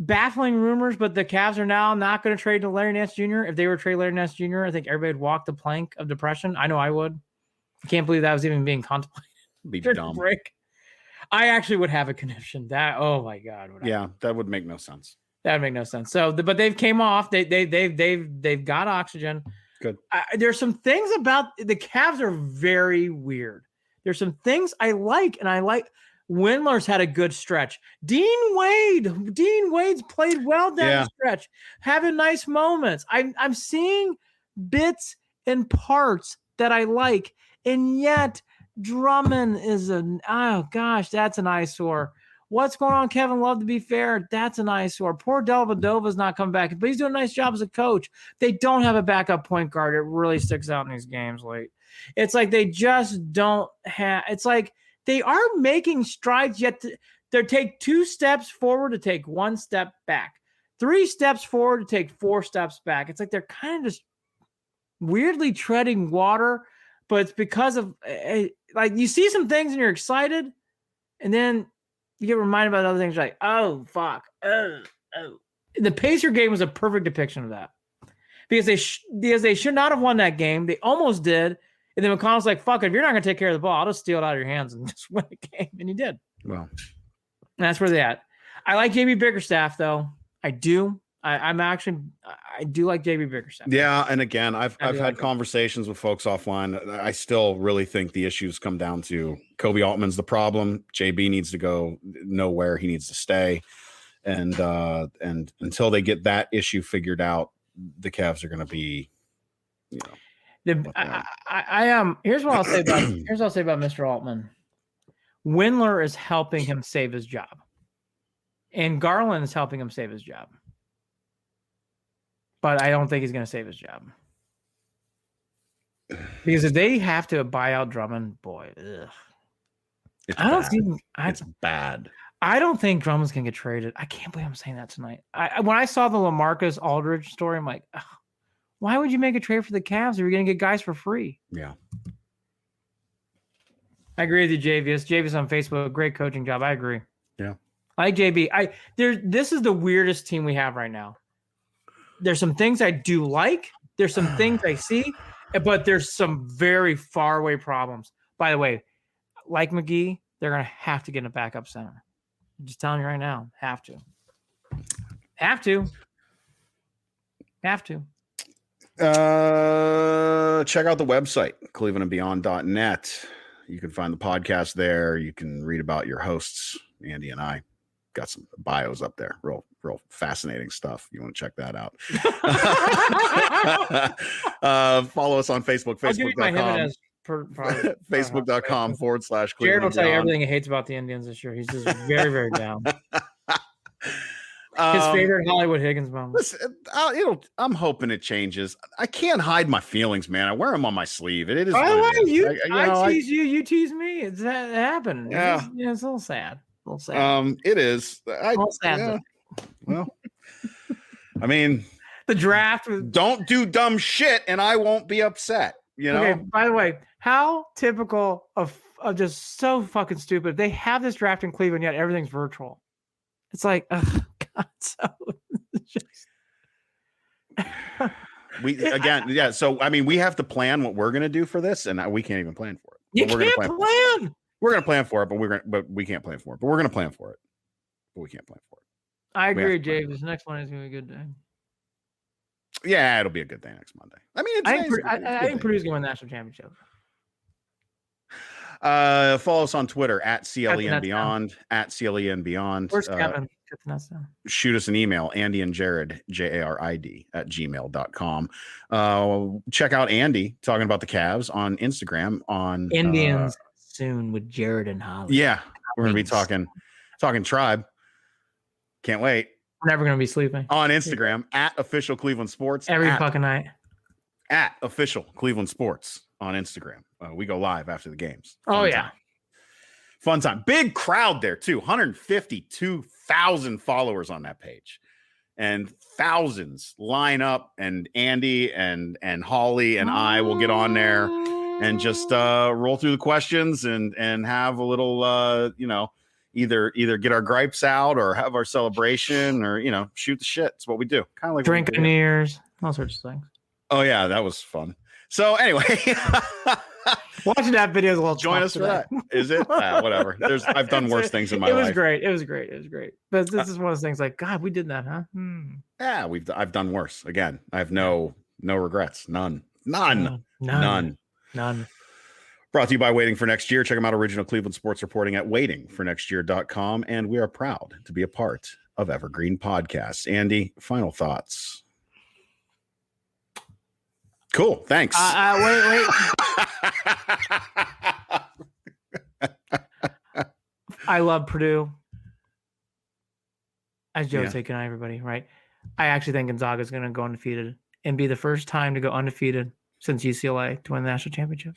baffling rumors, but the Cavs are now not going to trade to Larry Nance Jr. If they were to trade Larry Nance Jr., I think everybody would walk the plank of depression. I know I would. I can't believe that was even being contemplated. Be dumb. Break. I actually would have a connection. Oh my God. That would make no sense. That would make no sense. So, but they've came off. They've got oxygen. Good. There's some things about the Cavs are very weird. There's some things I like, and I like Windler's had a good stretch. Dean Wade's played well down the stretch, having nice moments. I'm seeing bits and parts that I like, and yet Drummond is that's an eyesore. What's going on, Kevin Love? To be fair, that's an eyesore. Poor Dellavedova's not coming back, but he's doing a nice job as a coach. They don't have a backup point guard. It really sticks out in these games late. It's like they just don't have. It's like they are making strides, yet they take 2 steps forward to take 1 step back, 3 steps forward to take 4 steps back. It's like they're kind of just weirdly treading water, but it's because of like you see some things and you're excited, and then you get reminded about other things like, oh, fuck. Oh. The Pacer game was a perfect depiction of that. Because they should not have won that game. They almost did. And then McConnell's like, fuck it, if you're not going to take care of the ball, I'll just steal it out of your hands and just win the game. And he did. Well. And that's where they're at. I like JB Bickerstaff, though. I do. I do like JB Bickerstaff. Yeah, and again, I've had conversations with folks offline. I still really think the issues come down to Kobe Altman's the problem. JB needs to go nowhere. He needs to stay, and until they get that issue figured out, the Cavs are going to be, Here's what I'll say about Mr. Altman. Windler is helping him save his job, and Garland is helping him save his job. But I don't think he's going to save his job. Because if they have to buy out Drummond, boy, it's bad. I don't think Drummond's going to get traded. I can't believe I'm saying that tonight. When I saw the LaMarcus Aldridge story, I'm like, why would you make a trade for the Cavs if you're going to get guys for free? Yeah. I agree with you, JVS. JVS on Facebook, great coaching job. I agree. Yeah. I like JB. This is the weirdest team we have right now. There's some things I do like. There's some things I see, but there's some very far away problems. By the way, like McGee, they're going to have to get a backup center. I'm just telling you right now, have to. Check out the website, clevelandandbeyond.net. You can find the podcast there. You can read about your hosts, Andy and I. Got some bios up there. Real fascinating stuff. You want to check that out. Follow us on Facebook, facebook.com. Facebook.com / Jared will tell you everything he hates about the Indians this year. He's just very, very down. His favorite Hollywood Higgins moment. Listen, I'm hoping it changes. I can't hide my feelings, man. I wear them on my sleeve. It is. By the way, I tease you. You tease me. It happened. Yeah, it's a little sad. It is. Well, I mean, the draft. Don't do dumb shit, and I won't be upset. Okay. By the way, how typical of just so fucking stupid. They have this draft in Cleveland, yet everything's virtual. It's like, oh God, so just. So I mean, we have to plan what we're gonna do for this, and we can't even plan for it. You can't plan. We're gonna plan for it, but we can't plan for it. But we're gonna plan for it, but we can't plan for it. I agree, Jay. This next one is gonna be a good day. Yeah, it'll be a good day next Monday. I mean, I think Purdue's gonna win the national championship. Follow us on Twitter at CLEN Beyond, at CLEN Beyond. Where's Kevin? Shoot us an email, Andy and Jarid, JARID @gmail.com. Check out Andy talking about the Cavs on Instagram on Indians soon with Jared and Holly. Yeah, we're gonna be talking Tribe. Can't wait. We're never gonna be sleeping on Instagram at official Cleveland Sports every fucking night. At official Cleveland Sports on Instagram. We go live after the games. Fun time. Big crowd there too. 152,000 followers on that page. And thousands line up, and Andy and Holly and I will get on there and just roll through the questions and have a little either get our gripes out or have our celebration or shoot the shit. It's what we do. Kind of like drink in ears, all sorts of things. Oh yeah, that was fun. So anyway, watching that video is a little. Join us for that. Is it? Whatever. I've done worse things in my life. It was great. But this is one of those things like, God, we did that, huh? Yeah, I've done worse. Again, I have no regrets. None. Brought to you by Waiting for Next Year. Check them out, original Cleveland sports reporting at waitingfornextyear.com. And we are proud to be a part of Evergreen Podcasts. Andy, final thoughts. Cool. Thanks. Wait. I love Purdue. As Joe said, good night, everybody, right? I actually think Gonzaga is going to go undefeated and be the first time to go undefeated since UCLA to win the national championship.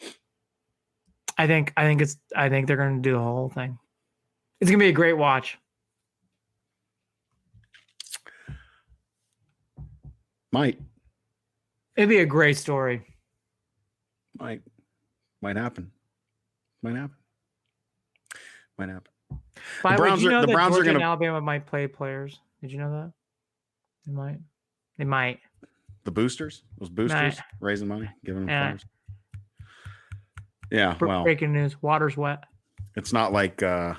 I think they're going to do the whole thing. It's going to be a great watch. It'd be a great story. Might happen. By the way, did you know that Georgia and Alabama might play players? Did you know that? They might. The boosters? Those boosters raising money, giving them players. Yeah, well. Breaking news. Water's wet. It's not like those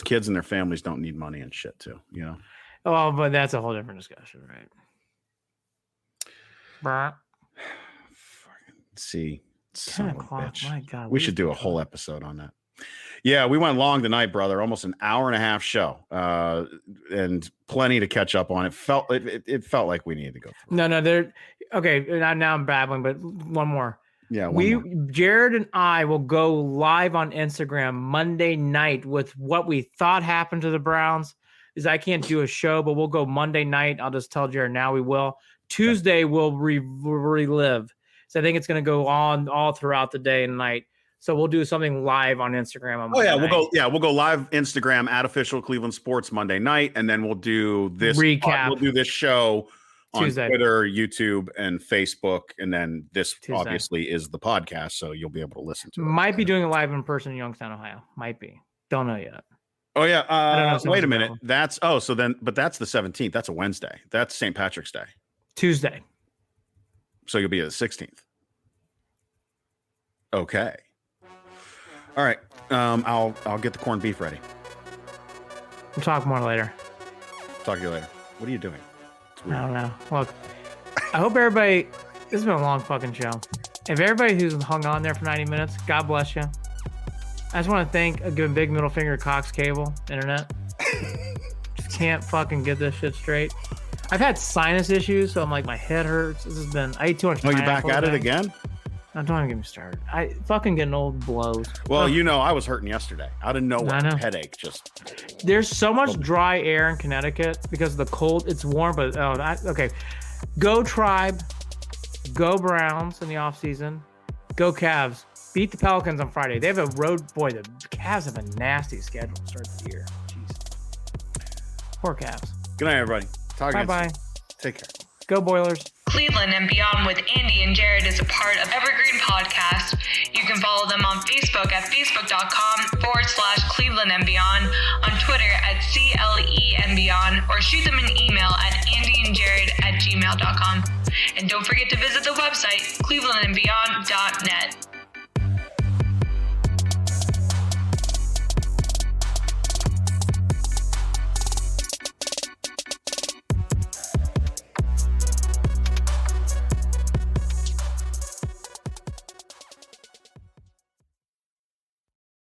kids and their families don't need money and shit too, you know? Oh, but that's a whole different discussion, right? See. 10 o'clock. My God. We should do a whole episode on that. Yeah, we went long tonight, brother. Almost an hour and a half show, and plenty to catch up on. It felt like we needed to go through. No. Okay, now I'm babbling, but one more. Yeah, Jared and I will go live on Instagram Monday night with what we thought happened to the Browns. Is I can't do a show, but we'll go Monday night. I'll just tell Jared now we will. Tuesday we'll relive. So I think it's going to go on all throughout the day and night. So we'll do something live on Instagram on Monday night. We'll go live Instagram at Official Cleveland Sports Monday night, and then we'll do this recap. We'll do this show on Tuesday. Twitter, YouTube, and Facebook, and then this Tuesday. Obviously is the podcast, so you'll be able to listen to it. Might be doing it live in person in Youngstown, Ohio. Might be. Don't know yet. Oh yeah. I don't know. Wait a minute. That's the 17th. That's a Wednesday. That's St. Patrick's Day. Tuesday. So you'll be at the 16th. Okay. All right. I'll get the corned beef ready. We'll talk more later. Talk to you later. What are you doing? I don't know. Look, I hope everybody. This has been a long fucking show. If everybody who's hung on there for 90 minutes, God bless you. I just want to give a big middle finger to Cox Cable Internet. Just can't fucking get this shit straight. I've had sinus issues, so I'm like, my head hurts. I ate too much. Oh, you back at it again? No, don't even get me started. I fucking getting old blows. Well, I was hurting yesterday. Out of nowhere, headache just. There's so much dry air in Connecticut because of the cold. It's warm, but okay. Go Tribe, go Browns in the offseason, go Cavs. Beat the Pelicans on Friday. They have a road. Boy, the Cavs have a nasty schedule to start the year. Jeez. Poor Cavs. Good night, everybody. Bye-bye. Take care. Go Boilers. Cleveland and Beyond with Andy and Jared is a part of Evergreen Podcast. You can follow them on Facebook at facebook.com/Cleveland and Beyond, on Twitter at CLE and Beyond, or shoot them an email at andyandjared@gmail.com. And don't forget to visit the website, clevelandandbeyond.net.